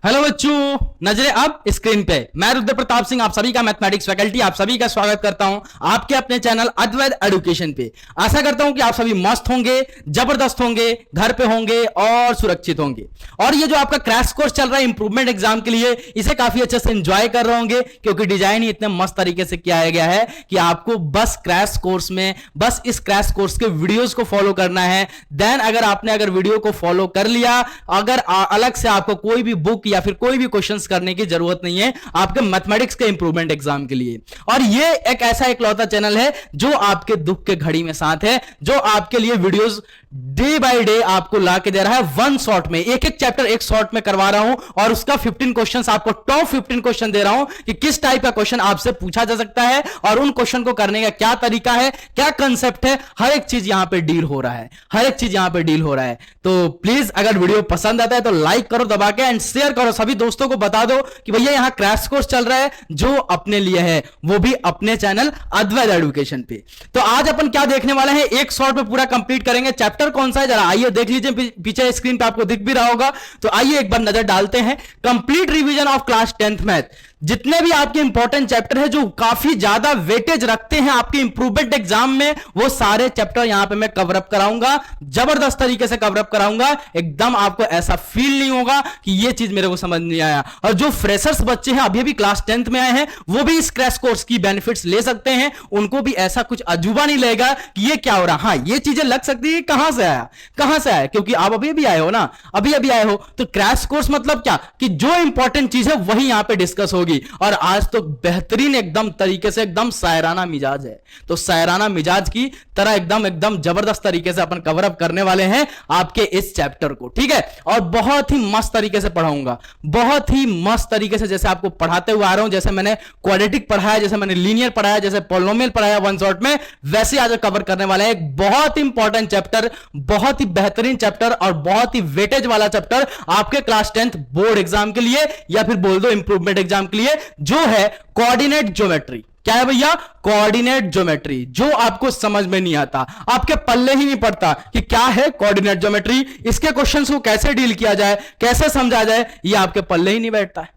Hello बच्चों, नजरे अब स्क्रीन पे। मैं रुद्र प्रताप सिंह आप सभी का मैथमेटिक्स फैकल्टी आप सभी का स्वागत करता हूं आपके अपने चैनल अद्वैत एजुकेशन पे। आशा करता हूं कि आप सभी मस्त होंगे, जबरदस्त होंगे, घर पे होंगे और सुरक्षित होंगे। और ये जो आपका क्रैश कोर्स चल रहा है इंप्रूवमेंट एग्जाम के लिए, इसे काफी अच्छे से एंजॉय कर रहे होंगे, क्योंकि डिजाइन ही इतने मस्त तरीके से किया गया है कि आपको बस क्रैश कोर्स में बस इस क्रैश कोर्स के वीडियोस को फॉलो करना है। देन अगर वीडियो को फॉलो कर लिया, अगर अलग से आपको कोई भी बुक या फिर कोई भी क्वेश्चंस करने की जरूरत नहीं है आपके मैथमेटिक्स के इंप्रूवमेंट एग्जाम के लिए। और ये एक ऐसा इकलौता चैनल है जो आपके दुख के घड़ी में साथ है, जो आपके लिए वीडियोस डे बाय डे आपको ला के दे रहा है वन शॉट में। एक एक चैप्टर एक शॉट में करवा रहा हूं और उसका 15 क्वेश्चंस आपको टॉप 15 क्वेश्चन दे रहा हूं कि किस टाइप का क्वेश्चन आपसे पूछा जा सकता है और उन क्वेश्चन को करने का क्या तरीका है, क्या कंसेप्ट है, हर एक चीज यहां पे डील हो रहा है, हर एक चीज यहां पे डील हो रहा है। तो प्लीज अगर वीडियो पसंद आता है तो लाइक करो दबा के एंड शेयर करो, सभी दोस्तों को बता दो कि भैया यहां क्रैश कोर्स चल रहा है जो अपने लिए है, वो भी अपने चैनल अद्वैत एजुकेशन पे। तो आज अपन क्या देखने वाले हैं, एक शॉट में पूरा कंप्लीट करेंगे। चैप्टर कौन सा है जरा आइए देख लीजिए, पीछे स्क्रीन पे आपको दिख भी रहा होगा। तो आइए एक बार नजर डालते हैं। Complete revision of class 10th math. जितने भी आपके इंपॉर्टेंट चैप्टर है जो काफी ज्यादा वेटेज रखते हैं आपके इंप्रूवमेंट एग्जाम में, वो सारे चैप्टर यहां पे मैं कवर अप कराऊंगा, जबरदस्त तरीके से कवर अप कराऊंगा। एकदम आपको ऐसा फील नहीं होगा कि ये चीज मेरे को समझ नहीं आया। और जो फ्रेशर्स बच्चे हैं अभी अभी क्लास 10th में आए हैं, वो भी इस क्रैश कोर्स की बेनिफिट्स ले सकते हैं। उनको भी ऐसा कुछ अजूबा नहीं लगेगा कि ये क्या हो रहा। हाँ, ये चीजें लग सकती है कहां से आया, कहां से आया, क्योंकि आप अभी अभी आए हो ना, अभी अभी आए हो। तो क्रैश कोर्स मतलब क्या कि जो इंपॉर्टेंट चीज है वही यहां पे डिस्कस होगी। और आज तो बेहतरीन एकदम तरीके से एकदम शायराना मिजाज है, तो शायराना मिजाज की तरह एकदम एकदम जबरदस्त तरीके से अपन कवर अप करने वाले हैं आपके इस चैप्टर को, ठीक है। और बहुत ही मस्त तरीके से पढ़ाऊंगा, बहुत ही मस्त तरीके से, जैसे आपको पढ़ाते हुए आ रहा हूं, जैसे मैंने क्वाड्रेटिक पढ़ाया, जैसे मैंने लीनियर पढ़ाया, जैसे पॉलिनोमियल पढ़ाया वन शॉट में, वैसे आज कवर करने वाले हैं एक बहुत इंपॉर्टेंट चैप्टर, बहुत ही बेहतरीन चैप्टर और बहुत ही वेटेज वाला चैप्टर आपके क्लास 10th बोर्ड एग्जाम के लिए, या फिर बोल दो इंप्रूवमेंट एग्जाम के लिए, जो है कोऑर्डिनेट ज्योमेट्री। क्या है भैया? Coordinate geometry. जो आपको समझ में नहीं आता, आपके पल्ले ही नहीं पड़ता कि क्या है कोऑर्डिनेट ज्योमेट्री, इसके क्वेश्चंस को कैसे डील किया जाए, कैसे समझा जाए, ये आपके पल्ले ही नहीं बैठता है,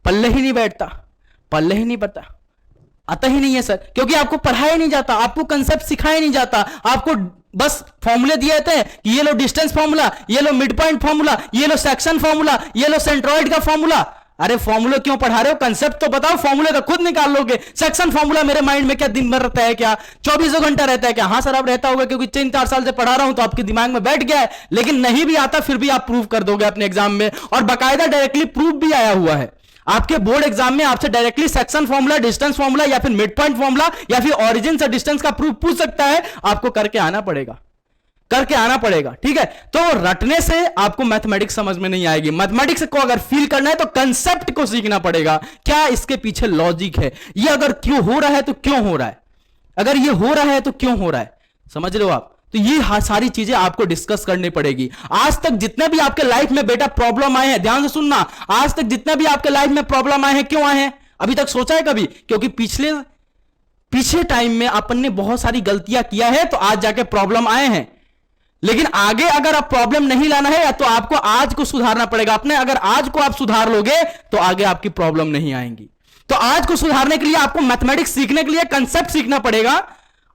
पल्ले ही नहीं बैठता, पल्ले ही नहीं पता, आता ही नहीं है सर, क्योंकि आपको पढ़ाया नहीं जाता, आपको कंसेप्ट सिखाया नहीं जाता। आपको बस फॉर्मूले दिए थे कि ये लो डिस्टेंस फॉर्मूला, ये लो मिड पॉइंट फॉर्मूला, ये लो सेक्शन फॉर्मूला, ये लो सेंट्रॉइड का फॉर्मूला। अरे फॉर्मूला क्यों पढ़ा रहे हो, कंसेप्ट तो बताओ, फॉर्मूले तो खुद निकाल लोगे। सेक्शन फॉर्मूला मेरे माइंड में क्या दिन भर रहता है क्या, 24 घंटा रहता है क्या? हाँ सर, अब रहता होगा क्योंकि 3-4 साल से पढ़ा रहा हूं तो आपके दिमाग में बैठ गया है। लेकिन नहीं भी आता फिर भी आप प्रूव कर दोगे अपने एग्जाम में, और बाकायदा डायरेक्टली प्रूफ भी आया हुआ है आपके बोर्ड एग्जाम में। आपसे directly section formula, distance formula या फिर मिड पॉइंट फॉर्मूला या फिर ऑरिजिन से डिस्टेंस का प्रूफ पूछ सकता है। आपको करके आना पड़ेगा, करके आना पड़ेगा, ठीक है। तो रटने से आपको मैथमेटिक्स समझ में नहीं आएगी। मैथमेटिक्स को अगर फील करना है तो कंसेप्ट को सीखना पड़ेगा, क्या इसके पीछे लॉजिक है, ये अगर क्यों हो रहा है तो क्यों हो रहा है, अगर ये हो रहा है तो क्यों हो रहा है, समझ रहे हो आप? तो ये सारी चीजें आपको डिस्कस करनी पड़ेगी। आज तक जितने भी आपके लाइफ में बेटा प्रॉब्लम आए हैं, ध्यान से सुनना, आज तक जितने भी आपके लाइफ में प्रॉब्लम आए हैं, क्यों आए हैं अभी तक सोचा है कभी? क्योंकि पीछे टाइम में अपन ने बहुत सारी गलतियां किया है तो आज जाके प्रॉब्लम आए हैं। लेकिन आगे अगर आप प्रॉब्लम नहीं लाना है तो आपको आज को सुधारना पड़ेगा अपने। अगर आज को आप सुधार लोगे तो आगे आपकी प्रॉब्लम नहीं आएंगी। तो आज को सुधारने के लिए आपको मैथमेटिक्स सीखने के लिए कंसेप्ट सीखना पड़ेगा।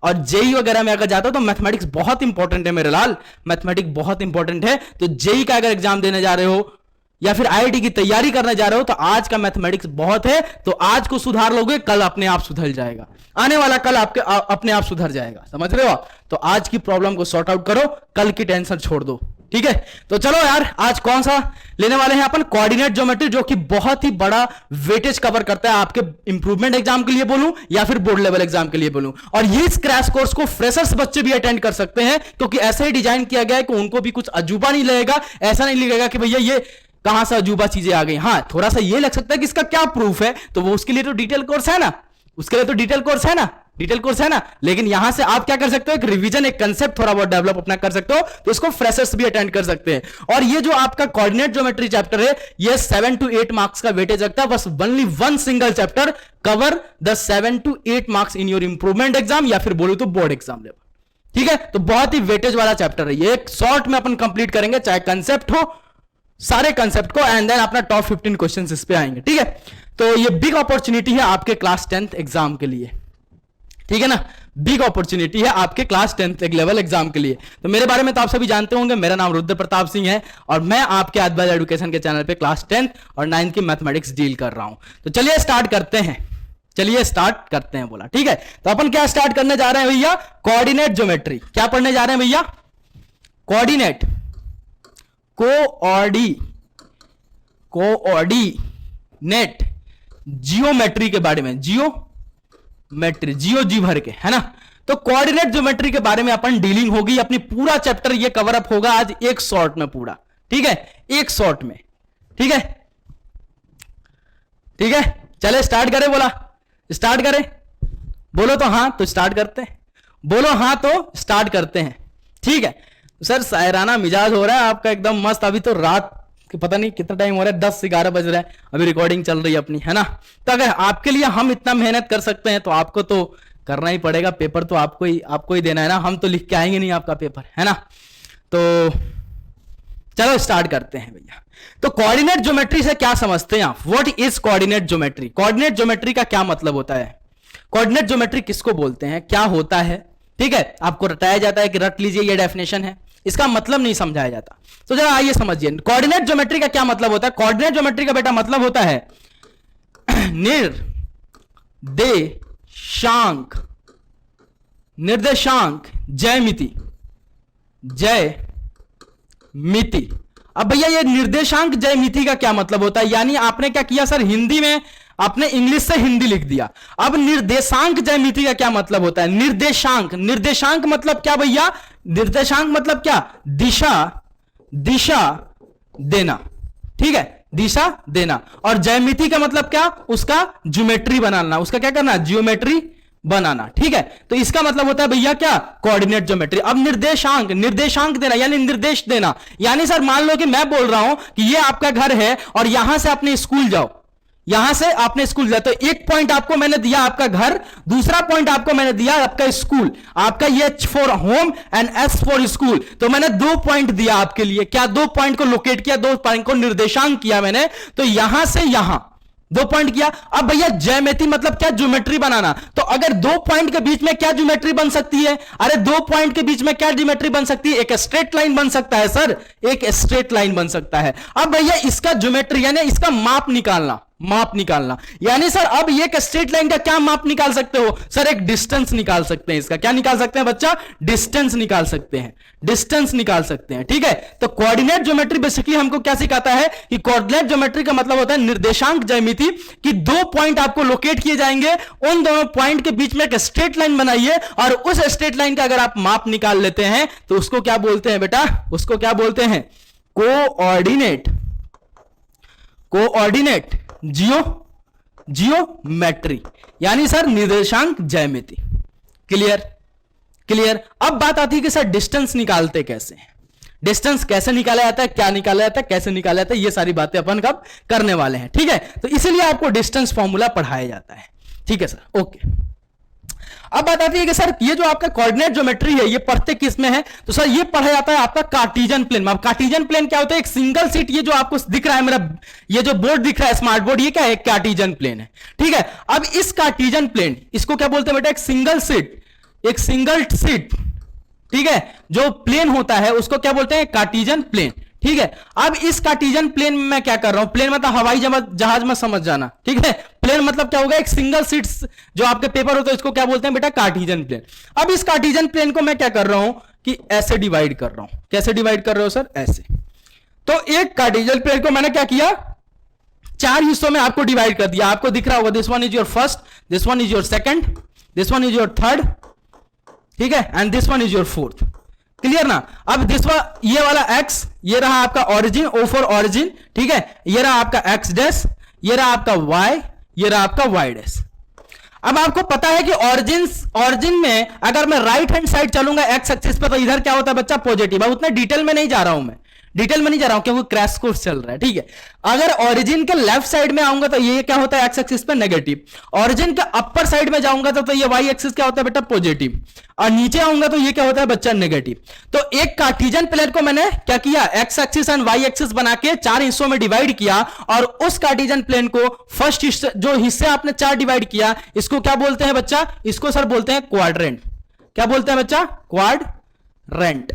और जेई वगैरह में अगर जाता हो तो मैथमेटिक्स बहुत इंपॉर्टेंट है मेरे लाल, मैथमेटिक्स बहुत इंपॉर्टेंट है। तो जेई का अगर एग्जाम देने जा रहे हो या फिर आईआईटी की तैयारी करने जा रहे हो तो आज का मैथमेटिक्स बहुत है। तो आज को सुधार लोगे, कल अपने आप सुधर जाएगा, आने वाला कल आपके अपने आप सुधर जाएगा, समझ रहे हो आप? तो आज की प्रॉब्लम को सॉर्ट आउट करो, कल की टेंशन छोड़ दो, ठीक है। तो चलो यार, आज कौन सा लेने वाले हैं अपन? कोऑर्डिनेट ज्योमेट्री, जो कि बहुत ही बड़ा वेटेज कवर करता है आपके इंप्रूवमेंट एग्जाम के लिए बोलूं या फिर बोर्ड लेवल एग्जाम के लिए बोलूं। और ये इस क्रैश कोर्स को फ्रेशर्स बच्चे भी अटेंड कर सकते हैं, क्योंकि ऐसा ही डिजाइन किया गया है कि उनको भी कुछ अजूबा नहीं लगेगा। ऐसा नहीं लगेगा कि भैया ये कहां से अजूबा चीजें आ गई। हाँ, थोड़ा सा ये लग सकता है कि इसका क्या प्रूफ है, तो वो उसके लिए तो डिटेल कोर्स है ना, उसके लिए तो डिटेल कोर्स है ना, डिटेल कोर्स है ना। लेकिन यहां से आप क्या कर सकते हो, एक रिवीजन, एक कंसेप्ट थोड़ा बहुत डेवलप अपना कर सकते हो, तो इसको फ्रेशर्स भी अटेंड कर सकते हैं। और ये जो आपका कोऑर्डिनेट ज्योमेट्री चैप्टर है, ये 7 to 8 मार्क्स का वेटेज रखता है। बस only one single chapter cover the 7 to 8 marks in your improvement exam या फिर बोलूं तो बोर्ड एग्जाम लेवल, ठीक है। तो बहुत ही वेटेज वाला चैप्टर है ये, एक शॉर्ट में अपन कंप्लीट करेंगे, चाहे कंसेप्ट हो सारे कंसेप्ट को, एंड देन अपना टॉप 15 क्वेश्चंस इस पे आएंगे, ठीक है। तो ये बिग अपॉर्चुनिटी है आपके क्लास 10th एग्जाम के लिए, ठीक है ना, बिग अपॉर्चुनिटी है आपके क्लास 10th लेवल एग्जाम के लिए। तो मेरे बारे में तो आप सभी जानते होंगे, मेरा नाम रुद्र प्रताप सिंह है और मैं आपके अद्वैत एजुकेशन के चैनल पे क्लास 10th और 9th की मैथमेटिक्स डील कर रहा हूं। तो चलिए स्टार्ट करते हैं, चलिए स्टार्ट करते हैं बोला, ठीक है। तो अपन क्या स्टार्ट करने जा रहे हैं भैया, कोऑर्डिनेट ज्योमेट्री। क्या पढ़ने जा रहे हैं भैया, कोऑर्डिनेट, कोऑर्डिनेट जियोमेट्री के बारे में, जियोमेट्री, जियो जी भर के, है ना। तो कोऑर्डिनेट ज्योमेट्री के बारे में अपन डीलिंग होगी, अपनी पूरा चैप्टर ये कवर अप होगा आज एक शॉर्ट में पूरा, ठीक है, एक शॉर्ट में, ठीक है, ठीक है। चले स्टार्ट करें बोला, स्टार्ट करें, बोलो तो हाँ तो स्टार्ट करते हैं, बोलो हाँ तो स्टार्ट करते हैं, ठीक है। सर शायराना मिजाज हो रहा है आपका एकदम मस्त, अभी तो रात पता नहीं कितना टाइम हो रहा है, 10 से 11 बज रहा है, अभी रिकॉर्डिंग चल रही है अपनी, है ना। तो अगर आपके लिए हम इतना मेहनत कर सकते हैं तो आपको तो करना ही पड़ेगा, पेपर तो आपको ही देना है ना, हम तो लिख के आएंगे नहीं आपका पेपर, है ना। तो चलो स्टार्ट करते हैं भैया। तो कोऑर्डिनेट ज्योमेट्री से क्या समझते हैं आप, what is coordinate geometry, coordinate geometry का क्या मतलब होता है, कोऑर्डिनेट ज्योमेट्री किसको बोलते हैं, क्या होता है, ठीक है। आपको रटाया जाता है कि रट लीजिए ये डेफिनेशन है, इसका मतलब नहीं समझाया जाता। तो जरा आइए समझिए कोऑर्डिनेट ज्योमेट्री का क्या मतलब होता है। कोऑर्डिनेट ज्योमेट्री का बेटा मतलब होता है निर्देशांक, निर्देशांक ज्यामिति, ज्यामिति। अब भैया ये निर्देशांक ज्यामिति का क्या मतलब होता है, यानी आपने क्या किया सर, हिंदी में आपने इंग्लिश से हिंदी लिख दिया। अब निर्देशांक ज्यामिति का क्या मतलब होता है, निर्देशांक, निर्देशांक मतलब क्या भैया, निर्देशांक मतलब क्या, दिशा, दिशा देना, ठीक है, दिशा देना। और ज्यामिति का मतलब क्या, उसका ज्योमेट्री बनाना, उसका क्या करना, ज्योमेट्री बनाना, ठीक है। तो इसका मतलब होता है भैया क्या, कोऑर्डिनेट ज्योमेट्री। अब निर्देशांक, निर्देशांक देना यानी निर्देश देना, यानी सर मान लो कि मैं बोल रहा हूं कि ये आपका घर है और यहां से अपने स्कूल जाओ, यहां से आपने स्कूल जाए, तो एक पॉइंट आपको मैंने दिया आपका घर, दूसरा पॉइंट आपको मैंने दिया आपका स्कूल, आपका ये H for home and S for school. तो मैंने 2 पॉइंट दिया आपके लिए, क्या 2 पॉइंट को लोकेट किया, 2 पॉइंट को निर्देशांक किया मैंने, तो यहां से यहां 2 पॉइंट किया। अब भैया ज्यामिति मतलब क्या, ज्योमेट्री बनाना। तो अगर 2 पॉइंट के बीच में क्या ज्योमेट्री बन सकती है, अरे 2 पॉइंट के बीच में क्या ज्योमेट्री बन सकती है, एक स्ट्रेट लाइन बन सकता है सर, एक स्ट्रेट लाइन बन सकता है। अब भैया इसका ज्योमेट्री यानी इसका माप निकालना, माप निकालना, यानी सर अब ये एक स्ट्रेट लाइन का क्या माप निकाल सकते हो सर, एक डिस्टेंस निकाल सकते हैं, इसका क्या निकाल सकते हैं बच्चा, डिस्टेंस निकाल सकते हैं, डिस्टेंस निकाल सकते हैं, ठीक है। तो कोऑर्डिनेट ज्योमेट्री बेसिकली हमको क्या सिखाता है कि कोऑर्डिनेट ज्योमेट्री का मतलब होता है निर्देशांक ज्यामिति, कि 2 पॉइंट आपको लोकेट किए जाएंगे, उन दोनों पॉइंट के बीच में एक स्ट्रेट लाइन बनाइए और उस स्ट्रेट लाइन का अगर आप माप निकाल लेते हैं तो उसको क्या बोलते हैं बेटा, उसको क्या बोलते हैं, कोऑर्डिनेट, कोऑर्डिनेट जियोमेट्री, यानी सर निर्देशांक ज्यामिति। Clear, clear. अब बात आती है कि सर डिस्टेंस निकालते कैसे हैं, डिस्टेंस कैसे निकाला जाता है, क्या निकाला जाता है, कैसे निकाला जाता है, ये सारी बातें अपन कब करने वाले हैं, ठीक है। तो इसीलिए आपको डिस्टेंस फॉर्मूला पढ़ाया जाता है, ठीक है सर, ओके। अब बात आती है कि सर ये जो आपका कोऑर्डिनेट ज्योमेट्री है ये पढ़ते किस में है, तो सर ये पढ़ा जाता है आपका कार्टेशियन प्लेन में। अब कार्टेशियन प्लेन क्या होता है, एक सिंगल सीट, ये जो आपको दिख रहा है मेरा ये जो बोर्ड दिख रहा है स्मार्ट बोर्ड, ये क्या है, कार्टेशियन प्लेन है, ठीक है। अब इस कार्टेशियन प्लेन, इसको क्या बोलते हैं बेटा, एक सिंगल सीट, एक सिंगल सीट, ठीक है, जो प्लेन होता है उसको क्या बोलते हैं, कार्टेशियन प्लेन, ठीक है। अब इस कार्टेशियन प्लेन में मैं क्या कर रहा हूं, प्लेन मतलब हवाई जहाज में समझ जाना, ठीक है। प्लेन मतलब क्या होगा, एक सिंगल सीट जो आपके पेपर होता है इसको क्या बोलते हैं बेटा, कार्टेशियन प्लेन। अब इस कार्टेशियन प्लेन को मैं क्या कर रहा हूं कि ऐसे डिवाइड कर रहा हूं, कैसे डिवाइड कर रहे हो सर, ऐसे। तो एक कार्टेशियन प्लेन को मैंने क्या किया, 4 हिस्सों में आपको डिवाइड कर दिया, आपको दिख रहा होगा this one is your first, this one is your second, this one is your third, ठीक है, and this one is your fourth. Clear ना। अब दिस ये वाला x, ये रहा आपका ऑरिजिन, ओ फॉर ऑरिजिन, ठीक है, ये रहा आपका x डैश, ये रहा आपका y, ये रहा आपका y डैश। अब आपको पता है कि ऑरिजिन में अगर मैं राइट हैंड साइड चलूंगा x एक्सिस पे तो इधर क्या होता है बच्चा, पॉजिटिव। अब उतना डिटेल में नहीं जा रहा हूं मैं, डिटेल में नहीं जा रहा हूं क्योंकि क्रैश कोर्स चल रहा है, ठीक है। अगर ओरिजिन के लेफ्ट साइड में आऊंगा तो ये क्या होता है, एक्स एक्सिस पे नेगेटिव। ओरिजिन के अपर साइड में जाऊंगा तो ये वाई एक्सिस क्या होता है बेटा, पॉजिटिव। और नीचे आऊंगा तो ये क्या होता है बच्चा, नेगेटिव। तो एक कार्टेशियन प्लेट को मैंने क्या किया, X axis and Y axis बना के 4 हिस्सों में डिवाइड किया, और उस कार्टेशियन प्लेन को फर्स्ट हिस्से, जो हिस्से आपने 4 डिवाइड किया, इसको क्या बोलते हैं बच्चा, इसको सर बोलते हैं क्वाड्रेंट। क्या बोलते हैं बच्चा, क्वाड्रेंट,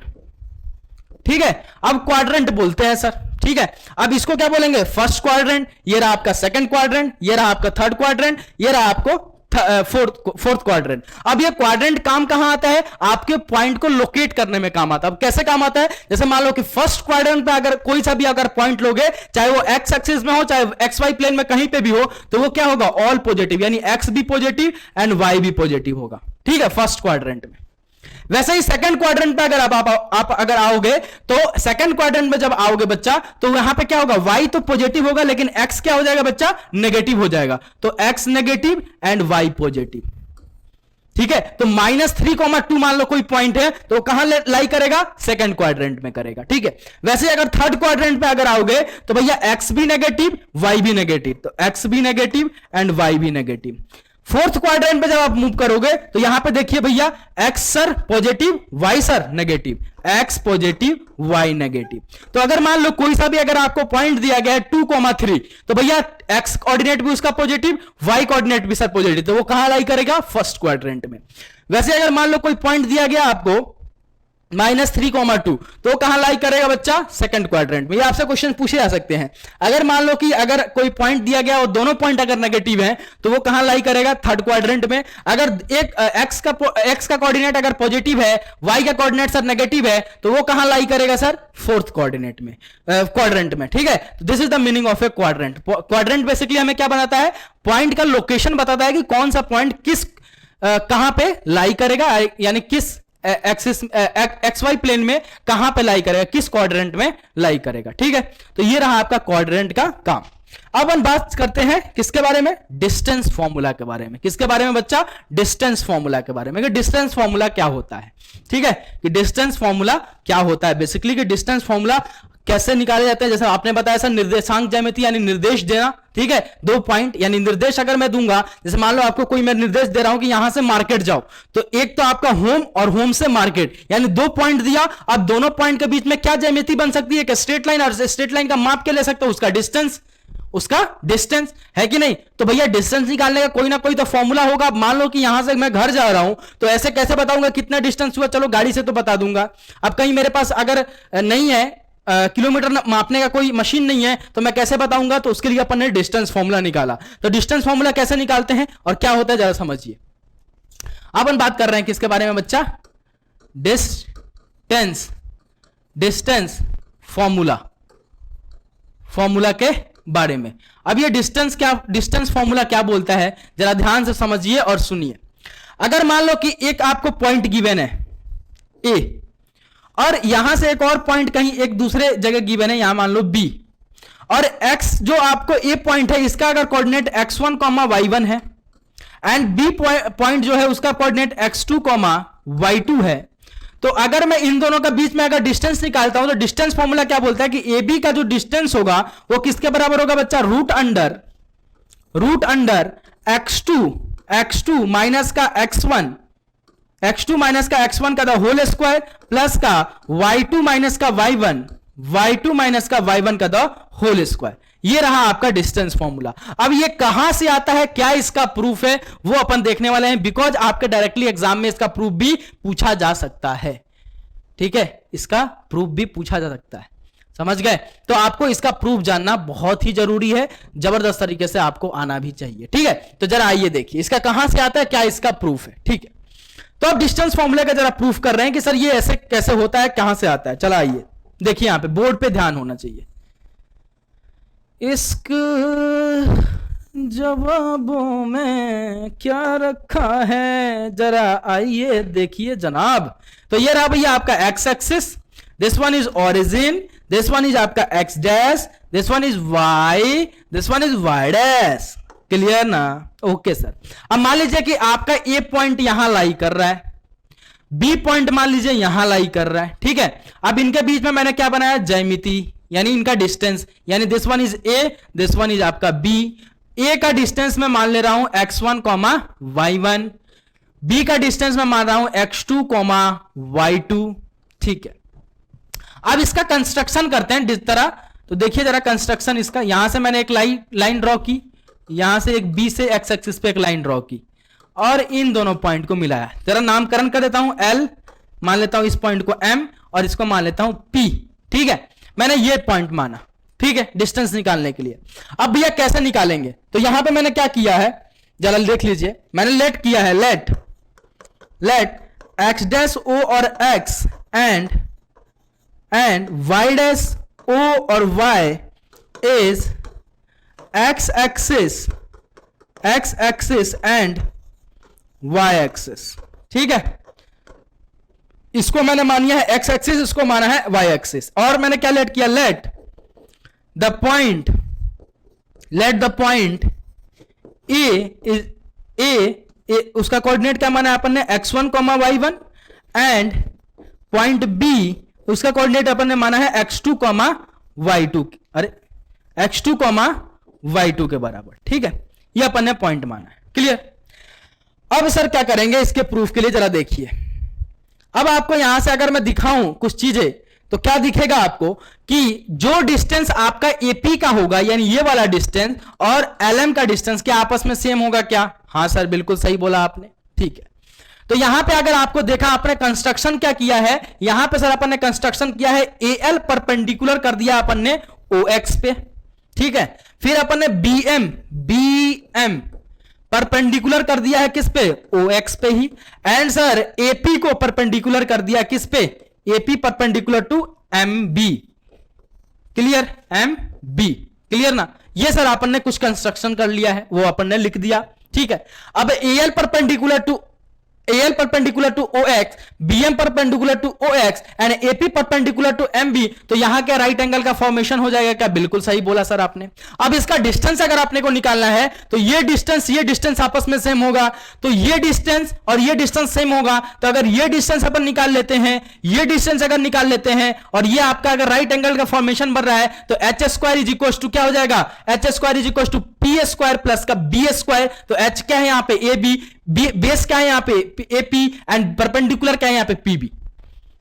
ठीक है। अब क्वाड्रेंट बोलते हैं सर, ठीक है। अब इसको क्या बोलेंगे, फर्स्ट क्वाड्रेंट, ये रहा आपका सेकंड क्वाड्रेंट, ये रहा आपका थर्ड क्वाड्रेंट, ये रहा आपको फोर्थ क्वाड्रेंट। अब ये क्वाड्रेंट काम कहां आता है, आपके पॉइंट को लोकेट करने में काम आता है। अब कैसे काम आता है, जैसे मान लो कि फर्स्ट क्वाड्रेंट पे अगर कोई सा भी अगर पॉइंट लोगे, चाहे वो एक्स एक्सिस में हो चाहे एक्स वाई प्लेन में कहीं पे भी हो, तो वो क्या होगा, ऑल पॉजिटिव, यानी एक्स भी पॉजिटिव एंड वाई भी पॉजिटिव होगा, ठीक है, फर्स्ट क्वाड्रेंट में। वैसे ही सेकंड क्वाड्रेंट पे अगर आप अगर आओगे, तो सेकंड क्वाड्रेंट में जब आओगे बच्चा, तो यहां पे क्या होगा, y तो पॉजिटिव होगा लेकिन x क्या हो जाएगा बच्चा, नेगेटिव हो जाएगा। तो x negative and y positive, ठीक है। तो -3,2 मान लो कोई पॉइंट है, तो कहां लाई करेगा, सेकंड क्वाड्रेंट में करेगा, ठीक है। वैसे अगर थर्ड क्वाड्रेंट पे अगर आओगे तो भैया x भी नेगेटिव y भी नेगेटिव, तो x भी नेगेटिव एंड y भी नेगेटिव। फोर्थ क्वाड्रेंट पे जब आप मूव करोगे तो यहां पे देखिए भैया, x sir positive, y sir negative, x positive y negative. तो अगर मान लो कोई सा भी अगर आपको पॉइंट दिया गया है 2,3, तो भैया x कोऑर्डिनेट भी उसका पॉजिटिव, y कोऑर्डिनेट भी सर पॉजिटिव, तो वो कहां लाई करेगा, फर्स्ट क्वाड्रेंट में। वैसे अगर मान लो कोई पॉइंट दिया गया आपको -3,2, तो कहां लाई करेगा बच्चा, सेकंड क्वाड्रेंट में। ये आपसे क्वेश्चन पूछे जा सकते हैं। अगर मान लो कि अगर कोई पॉइंट दिया गया और दोनों पॉइंट अगर नेगेटिव हैं, तो वो कहां लाई करेगा, थर्ड क्वाड्रेंट में। अगर एक एक्स का कोऑर्डिनेट अगर पॉजिटिव है, वाई का कोऑर्डिनेट सर नेगेटिव है, तो वो कहां लाई करेगा सर, फोर्थ कोऑर्डिनेट में, क्वाड्रेंट में, ठीक है। This is the meaning of A quadrant. Quadrant basically हमें क्या बनाता है, पॉइंट का लोकेशन बताता है कि कौन सा पॉइंट किस कहां पे लाई करेगा, यानी किस एक्सिस एक्स वाई प्लेन में कहां पे लाई करेगा, किस क्वाड्रेंट में लाई करेगा, ठीक है। तो ये रहा आपका क्वाड्रेंट का काम। अब हम बात करते हैं किसके बारे में, डिस्टेंस फॉर्मूला के बारे में। किसके बारे में बच्चा, डिस्टेंस फॉर्मूला के बारे में, कि डिस्टेंस फॉर्मूला क्या होता है, ठीक है, कि डिस्टेंस फॉर्मूला क्या होता है बेसिकली, कि डिस्टेंस फॉर्मूला कैसे निकाले जाते हैं। जैसे आपने बताया सर, निर्देशांक ज्यामिति यानी निर्देश देना, ठीक है, 2 पॉइंट यानी निर्देश अगर मैं दूंगा, जैसे मान लो आपको कोई मैं निर्देश दे रहा हूं कि यहां से मार्केट जाओ, तो एक तो आपका होम और होम से मार्केट, यानी 2 पॉइंट दिया। अब दोनों पॉइंट के बीच में क्या ज्यामिति बन सकती है, कि स्ट्रेट लाइन, और स्ट्रेट लाइन का माप क्या ले सकते हो, उसका डिस्टेंस है कि नहीं। तो भैया डिस्टेंस निकालने का कोई ना कोई तो फॉर्मूला होगा। मान लो कि यहां से मैं घर जा रहा हूं, तो ऐसे कैसे बताऊंगा कितना डिस्टेंस हुआ, चलो गाड़ी से तो बता दूंगा। अब कहीं मेरे पास अगर नहीं है, किलोमीटर मापने का कोई मशीन नहीं है, तो मैं कैसे बताऊंगा, तो उसके लिए अपन ने डिस्टेंस फॉर्मूला निकाला। तो डिस्टेंस फॉर्मूला कैसे निकालते हैं और क्या होता है, जरा समझिए। अब अपन बात कर रहे हैं किसके बारे में बच्चा, डिस्टेंस फॉर्मूला के बारे में। अब ये डिस्टेंस फॉर्मूला क्या बोलता है, जरा ध्यान से समझिए और सुनिए। अगर मान लो कि एक आपको पॉइंट गिवन है ए, और यहां से एक और पॉइंट कहीं एक दूसरे जगह गिवन है, यहां मान लो बी, और x जो आपको ए पॉइंट है इसका अगर कोऑर्डिनेट x1, y1 है, एंड बी पॉइंट जो है उसका कोऑर्डिनेट x2, y2 है, तो अगर मैं इन दोनों के बीच में अगर डिस्टेंस निकालता हूं, तो डिस्टेंस फॉर्मूला क्या बोलता है कि ए बी का जो डिस्टेंस होगा वो किसके बराबर होगा बच्चा, रूट अंडर x2 माइनस का x1 का द होल स्क्वायर प्लस का y2 माइनस का y1 का द होल स्क्वायर। ये रहा आपका डिस्टेंस फॉर्मूला। अब ये कहां से आता है, क्या इसका प्रूफ है, वो अपन देखने वाले हैं, बिकॉज आपके डायरेक्टली एग्जाम में इसका प्रूफ भी पूछा जा सकता है, ठीक है, इसका प्रूफ भी पूछा जा सकता है, समझ गए। तो आपको इसका प्रूफ जानना बहुत ही जरूरी है, जबरदस्त तरीके से आपको आना भी चाहिए, ठीक है। तो जरा आइए देखिए इसका कहां से आता है, क्या इसका प्रूफ है, ठीक है। तो अब डिस्टेंस फॉर्मूले का जरा प्रूफ कर रहे हैं कि सर ये ऐसे कैसे होता है, कहां से आता है। चला आइए देखिए, यहां पे बोर्ड पे ध्यान होना चाहिए। इश्क जवाबों में क्या रखा है, जरा आइए देखिए जनाब। तो ये रहा भैया आपका X axis, this one is origin, this one is आपका X dash, this one is Y, this one is Y dash. Clear ना, ओके सर। अब मान लीजिए कि आपका ए पॉइंट यहां लाई कर रहा है, बी पॉइंट मान लीजिए यहां लाई कर रहा है, ठीक है। अब इनके बीच में मैंने क्या बनाया, ज्यामिति, यानी इनका डिस्टेंस, यानी this one is A, this one is आपका बी। ए का डिस्टेंस मैं मान ले रहा हूं x1, y1, बी का डिस्टेंस मैं मान रहा हूं x2, y2, ठीक है। अब इसका कंस्ट्रक्शन करते हैं जिस तरह, तो देखिए जरा कंस्ट्रक्शन इसका, यहां से मैंने एक लाइन ड्रॉ की, यहां से एक बी से एक्स एक्सिस पे एक लाइन ड्रॉ की और इन दोनों पॉइंट को मिलाया। जरा नामकरण कर देता हूं, एल मान लेता हूं इस पॉइंट को एम और इसको मान लेता हूं पी, ठीक है। मैंने ये पॉइंट माना, ठीक है, डिस्टेंस निकालने के लिए। अब भैया कैसे निकालेंगे, तो यहां पे मैंने क्या किया है जरा देख लीजिए, मैंने लेट किया है, लेट एक्स डैश ओ और x and y dash o और y is x axis and y axis, ठीक है। इसको मैंने मानिया है x axis, इसको माना है y axis। और मैंने क्या लेट किया, लेट द पॉइंट ए उसका कोऑर्डिनेट क्या माना है अपन ने, x1, y1 and point B उसका कोऑर्डिनेट अपन ने माना है x2, y2, अरे x2, y2 के बराबर, ठीक है। ये अपन ने पॉइंट माना है, क्लियर। अब सर क्या करेंगे इसके प्रूफ के लिए, जरा देखिए। अब आपको यहां से अगर मैं दिखाऊं कुछ चीजें तो क्या दिखेगा आपको कि जो डिस्टेंस आपका एपी का होगा, यानी ये वाला डिस्टेंस और एलएम का डिस्टेंस क्या आपस में सेम होगा क्या? हां सर बिल्कुल सही बोला आपने, ठीक है। तो यहां पे अगर आपको देखा, आपने कंस्ट्रक्शन क्या किया है, यहां पे सर अपन ने कंस्ट्रक्शन किया है, एएल परपेंडिकुलर कर दिया अपन ने ओएक्स पे, ठीक है। फिर अपन ने बीएम परपेंडिकुलर कर दिया है किस पे, ओएक्स पे ही। एंड सर एपी को परपेंडिकुलर कर दिया किस पे, AP perpendicular to MB, clear, MB, clear ना। ये सर अपन ने कुछ कंस्ट्रक्शन कर लिया है, वो अपन ने लिख दिया, ठीक है। अब AL perpendicular to OX, BM perpendicular to OX and AP perpendicular to MB, तो यहां क्या राइट एंगल का फॉर्मेशन हो जाएगा क्या? बिल्कुल सही बोला सर आपने। अब इसका डिस्टेंस अगर आपने को निकालना है तो ये डिस्टेंस आपस में सेम होगा, तो ये डिस्टेंस और ये डिस्टेंस सेम होगा। तो अगर ये डिस्टेंस अपन निकाल लेते हैं, ये डिस्टेंस अगर निकाल लेते हैं और ये आपका अगर राइट एंगल का फॉर्मेशन बन रहा है तो h² इज इक्वल टू क्या हो जाएगा, h² is equal to p² plus का b²। तो h क्या है यहां पे, AB, बेस क्या है यहां पे AP एंड परपेंडिकुलर क्या है यहां पे PB,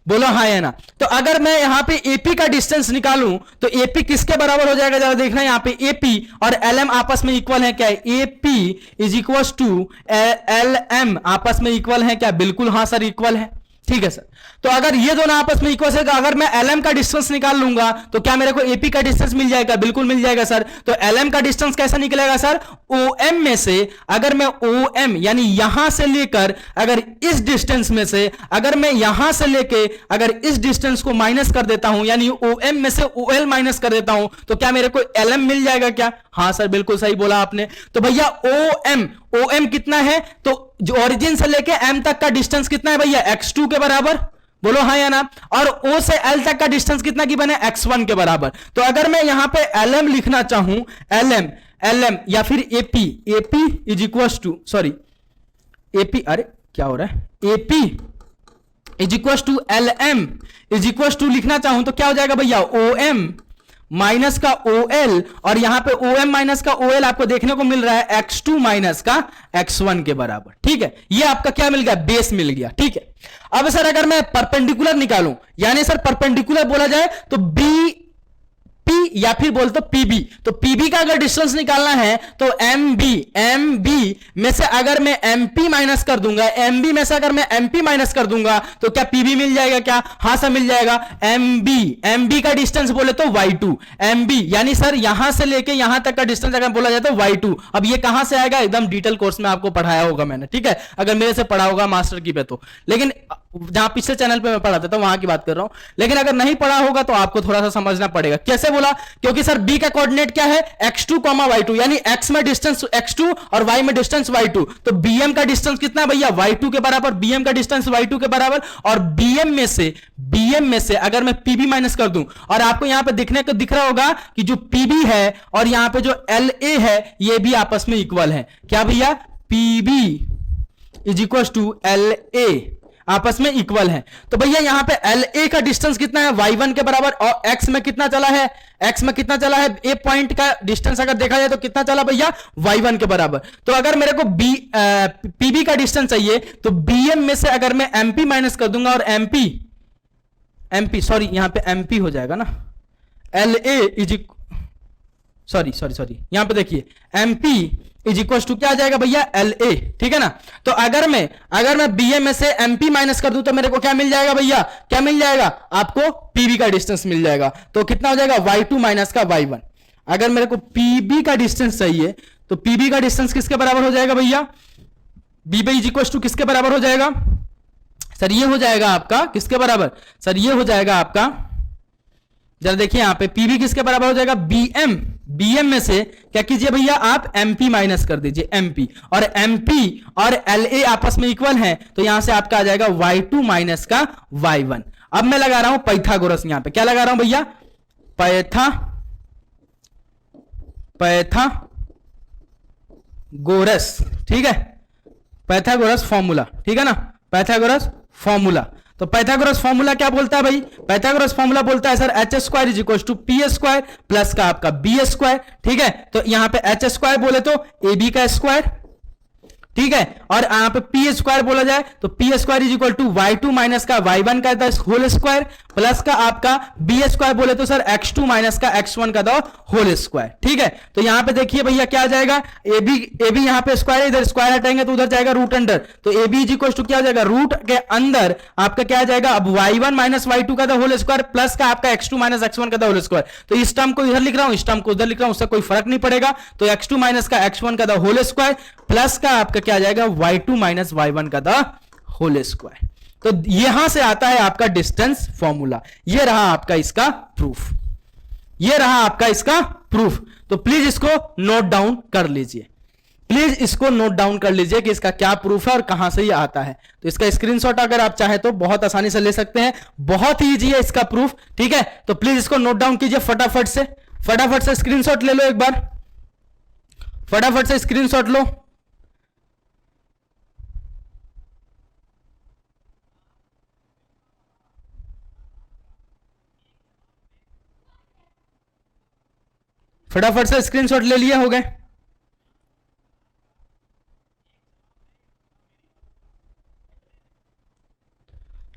बोलो हाँ या ना। तो अगर मैं यहां पे AP का डिस्टेंस निकालूं तो AP किसके बराबर हो जाएगा, जरा देखना, यहां पे AP और LM आपस में इक्वल है क्या है, AP is equal to LM आपस में इक्वल है क्या? बिल्कुल हाँ सर इक्वल है, ठीक है सर। तो अगर ये दोनों आपस में इक्वल है, अगर मैं LM का डिस्टेंस निकाल लूंगा तो क्या मेरे को AP का डिस्टेंस मिल जाएगा? बिल्कुल मिल जाएगा सर। तो LM का डिस्टेंस कैसा निकलेगा सर, OM में से अगर मैं OM यानी यहां से लेकर अगर इस डिस्टेंस में से अगर मैं यहां से लेके अगर इस डिस्टेंस को माइनस कर देता हूं, यानी OM में से OL माइनस कर देता हूं, तो क्या मेरे को LM मिल जाएगा क्या? हाँ सर बिल्कुल सही बोला आपने। तो भैया OM कितना है, तो जो ओरिजिन से लेके M तक का डिस्टेंस कितना है भैया, x2 के बराबर, बोलो हाँ या ना। और O से L तक का डिस्टेंस कितना की बने, x1 के बराबर। तो अगर मैं यहां पे LM लिखना चाहूं, LM या फिर AP is equal to, sorry AP, अरे क्या हो रहा है, AP is equal to LM is equal to लिखना चाहूं तो क्या हो जाएगा भैया, OM माइनस का OL, और यहां पे OM माइनस का OL आपको देखने को मिल रहा है x2 माइनस का x1 के बराबर, ठीक है। ये आपका क्या मिल गया, बेस मिल गया, ठीक है। अब सर अगर मैं परपेंडिकुलर निकालूं, यानी सर परपेंडिकुलर बोला जाए तो P या फिर बोल तो PB, तो PB का अगर डिस्टेंस निकालना है तो MB में से अगर मैं MP माइनस कर दूंगा, MB में से अगर मैं MP माइनस कर दूंगा तो क्या PB मिल जाएगा क्या? हाँ सर मिल जाएगा। MB का डिस्टेंस बोले तो Y2, MB यानी सर यहां से लेके यहां तक का डिस्टेंस अगर बोला जाए तो Y2। अब ये कहां से आएगा, एकदम डिटेल कोर्स में आपको पढ़ाया होगा मैंने, ठीक है, अगर मेरे से पढ़ा होगा मास्टर की पे तो। लेकिन जहां पिछले चैनल पे मैं पढ़ाता था वहां की बात कर रहा हूं, लेकिन अगर नहीं पढ़ा होगा तो आपको थोड़ा सा समझना पड़ेगा। कैसे बोला, क्योंकि सर B का कोऑर्डिनेट क्या है, x2, y2, यानी x में डिस्टेंस x2 और y में डिस्टेंस y2। तो BM का डिस्टेंस कितना है भैया, y2 के बराबर, BM का डिस्टेंस y2 के बराबर। और BM में से अगर मैं PB माइनस कर दूं, और आपको यहां पे दिखने को दिख रहा होगा कि जो PB है और यहां पे जो LA है ये भी आपस में इक्वल है, क्या भैया, PB is equal to LA। आपस में इक्वल हैं। तो भैया यहां पे LA का डिस्टेंस कितना है, y1 के बराबर, और x में कितना चला है, x में कितना चला है, ए पॉइंट का डिस्टेंस अगर देखा जाए तो कितना चला भैया, y1 के बराबर। तो अगर मेरे को PB का डिस्टेंस चाहिए तो BM में से अगर मैं MP माइनस कर दूंगा, और MP सॉरी यहां पे MP हो जाएगा ना, LA इज सॉरी यहां पे देखिए MP इज इक्वल टू क्या आ जाएगा भैया, LA, ठीक है ना। तो अगर मैं BM में से MP माइनस कर दूं तो मेरे को क्या मिल जाएगा भैया, क्या मिल जाएगा आपको, PB का डिस्टेंस मिल जाएगा। तो कितना हो जाएगा, y2 माइनस का y1। अगर मेरे को PB का डिस्टेंस चाहिए तो PB का डिस्टेंस किसके बराबर हो जाएगा भैया, BB इज इक्वल टू किसके बराबर हो जाएगा सर, ये हो जाएगा आपका किसके बराबर सर, ये हो जाएगा आपका, जरा देखिए यहां पे PB किसके बराबर हो जाएगा, BM में से क्या कीजिए भैया आप MP माइनस कर दीजिए, MP, और MP और LA आपस में इक्वल हैं, तो यहां से आपका आ जाएगा y2 माइनस का y1। अब मैं लगा रहा हूं पाइथागोरस, यहां पे क्या लगा रहा हूं भैया, पाइथागोरस, ठीक है, पाइथागोरस फॉर्मूला, ठीक है ना, पाइथागोरस फॉर्मूला। तो पाइथागोरस फॉर्मूला क्या बोलता है भाई, पाइथागोरस फॉर्मूला बोलता है sir h² is equal to p² plus का आपका b², ठीक है। तो यहां पे h² बोले तो AB का स्क्वायर, ठीक है, और यहां पे p² बोला जाए तो p² is equal to y2 minus का y1 का होल स्क्वायर प्लस का आपका b² बोले तो सर x2 माइनस का x1 का होल स्क्वायर, ठीक है। तो यहां पे देखिए भैया क्या आ जाएगा, AB यहां पे स्क्वायर है, इधर स्क्वायर हटाएंगे तो उधर जाएगा रूट अंडर, तो AB इज इक्वल टू क्या हो जाएगा, रूट के अंदर आपका क्या आ जाएगा, अब y1 माइनस y2 का होल स्क्वायर प्लस का आपका x2 माइनस x1 का होल स्क्वायर। तो इस टर्म को इधर लिख रहा हूं, इस टर्म को उधर लिख रहा हूं, उससे कोई फर्क नहीं पड़ेगा। तो x2 माइनस का x1 का होल स्क्वायर प्लस का आपका क्या आ जाएगा, y2 माइनस y1 का होल स्क्वायर। तो यहां से आता है आपका डिस्टेंस फॉर्मूला। ये रहा आपका इसका प्रूफ, ये रहा आपका इसका प्रूफ। तो प्लीज इसको नोट डाउन कर लीजिए, प्लीज इसको नोट डाउन कर लीजिए कि इसका क्या प्रूफ है और कहां से ये आता है। तो इसका स्क्रीनशॉट अगर आप चाहे तो बहुत आसानी से ले सकते हैं, बहुत ही इजी है इसका प्रूफ, ठीक है। तो प्लीज इसको नोट डाउन कीजिए फटाफट से स्क्रीनशॉट ले लो, एक बार फटाफट से स्क्रीनशॉट लो। फटाफट से स्क्रीनशॉट ले लिए, हो गए।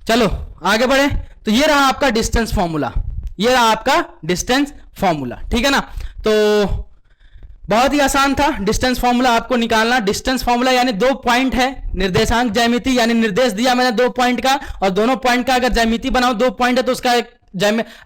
चलो आगे बढ़े। तो ये रहा आपका डिस्टेंस फॉर्मूला, ये रहा आपका डिस्टेंस फॉर्मूला, ठीक है ना। तो बहुत ही आसान था डिस्टेंस फॉर्मूला आपको निकालना। डिस्टेंस फॉर्मूला यानी दो पॉइंट है, निर्देशांक ज्यामिति यानी निर्देश दिया मैंने दो पॉइंट का, और दोनों पॉइंट का अगर ज्यामिति बनाओ, दो पॉइंट है तो उसका एक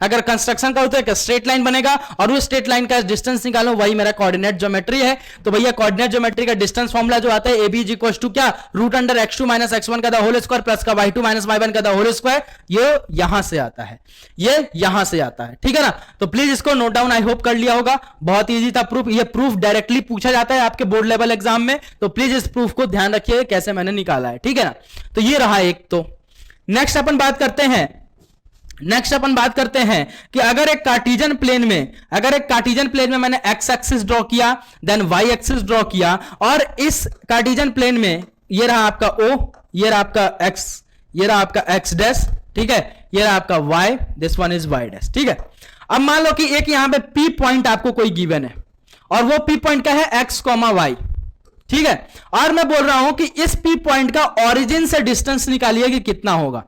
अगर कंस्ट्रक्शन का होता है स्ट्रेट लाइन बनेगा, और उस स्ट्रेट लाइन का डिस्टेंस निकालो, वही मेरा कोऑर्डिनेट ज्योमेट्री है। तो भैया कोऑर्डिनेट ज्योमेट्री का डिस्टेंस फॉर्मूला जो आता है AB इज इक्वल टू क्या, root under x2 minus x1 का होल स्क्वायर प्लस का y2 माइनस y1 का होल स्क्वायर। ये यहां से आता है, ये यहां से आता है, ठीक है ना। तो प्लीज इसको नोट डाउन आई होप कर लिया होगा, बहुत ईजी था प्रूफ। ये प्रूफ डायरेक्टली पूछा जाता है आपके बोर्ड लेवल एग्जाम में, तो प्लीज इस प्रूफ को ध्यान रखिए कैसे मैंने निकाला है, ठीक है ना। तो ये रहा एक। तो नेक्स्ट अपन बात करते हैं कि अगर एक कार्टेशियन प्लेन में मैंने x एक्सिस ड्रॉ किया, देन y एक्सिस ड्रॉ किया, और इस कार्टेशियन प्लेन में ये रहा आपका O, ये रहा आपका x, ये रहा आपका x डैश, ठीक है, ये रहा आपका y, this one is y dash, ठीक है। अब मान लो कि एक यहां पे P पॉइंट आपको कोई गिवन है, और वो P पॉइंट का है x, y, ठीक है। और मैं बोल रहा हूं कि इस P पॉइंट का ओरिजिन से डिस्टेंस निकालिए कि कितना होगा।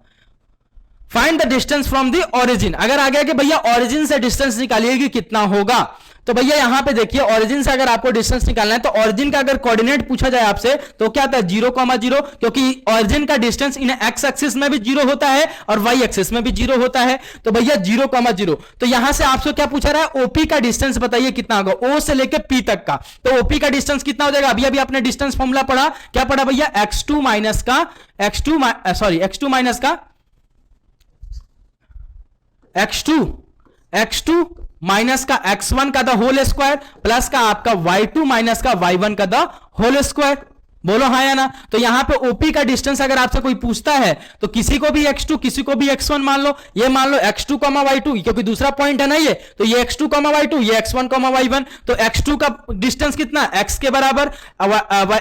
Find the distance from the origin. अगर आ गया कि भैया ओरिजिन से डिस्टेंस निकालिए कि कितना होगा, तो भैया यहां पे देखिए ओरिजिन से अगर आपको डिस्टेंस निकालना है तो ओरिजिन का अगर कोऑर्डिनेट पूछा जाए आपसे तो क्या आता है 0,0, क्योंकि ओरिजिन का डिस्टेंस इन x एक्सिस में भी 0 होता है और y एक्सिस में भी 0 होता है। तो भैया 0,0, तो यहां से आपसे क्या पूछा रहा है, OP का डिस्टेंस बताइए कितना होगा, O से लेकर P तक का। तो OP का डिस्टेंस कितना हो जाएगा, अभी अभी आपने डिस्टेंस फॉर्मूला पढ़ा, क्या पढ़ा भैया, x2 माइनस का x2 माइनस का x1 का होल स्क्वायर प्लस का आपका y2 माइनस का y1 का होल स्क्वायर, बोलो हाँ या ना। तो यहां पे ओपी का डिस्टेंस अगर आपसे कोई पूछता है तो किसी को भी x2 किसी को भी x1 मान लो, ये मान लो x2 y2, क्योंकि दूसरा पॉइंट है ना ये, तो ये x2 y2, ये x1 y1। तो x2 का डिस्टेंस कितना, x के बराबर,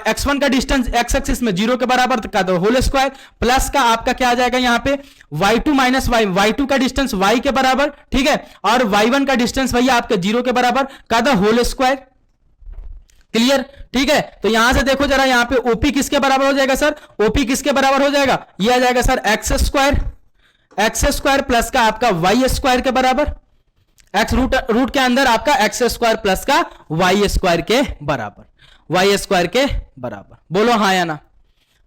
x1 का डिस्टेंस x एक्सिस में 0 के बराबर का तो होल स्क्वायर, प्लस का आपका क्या आ जाएगा यहां पे y2 माइनस y2 का डिस्टेंस y के बराबर, ठीक है, और y1 का डिस्टेंस भैया आपके 0 के बराबर का द होल स्क्वायर। क्लियर, ठीक है। तो यहां से देखो जरा, यहां पे ओपी किसके बराबर हो जाएगा सर, ओपी किसके बराबर हो जाएगा, ये आ जाएगा सर एक्स स्क्वायर प्लस का आपका वाई स्क्वायर के बराबर, एक्स रूट के अंदर आपका एक्स स्क्वायर प्लस का वाई स्क्वायर के बराबर, वाई स्क्वायर के बराबर। बोलो हाँ या ना,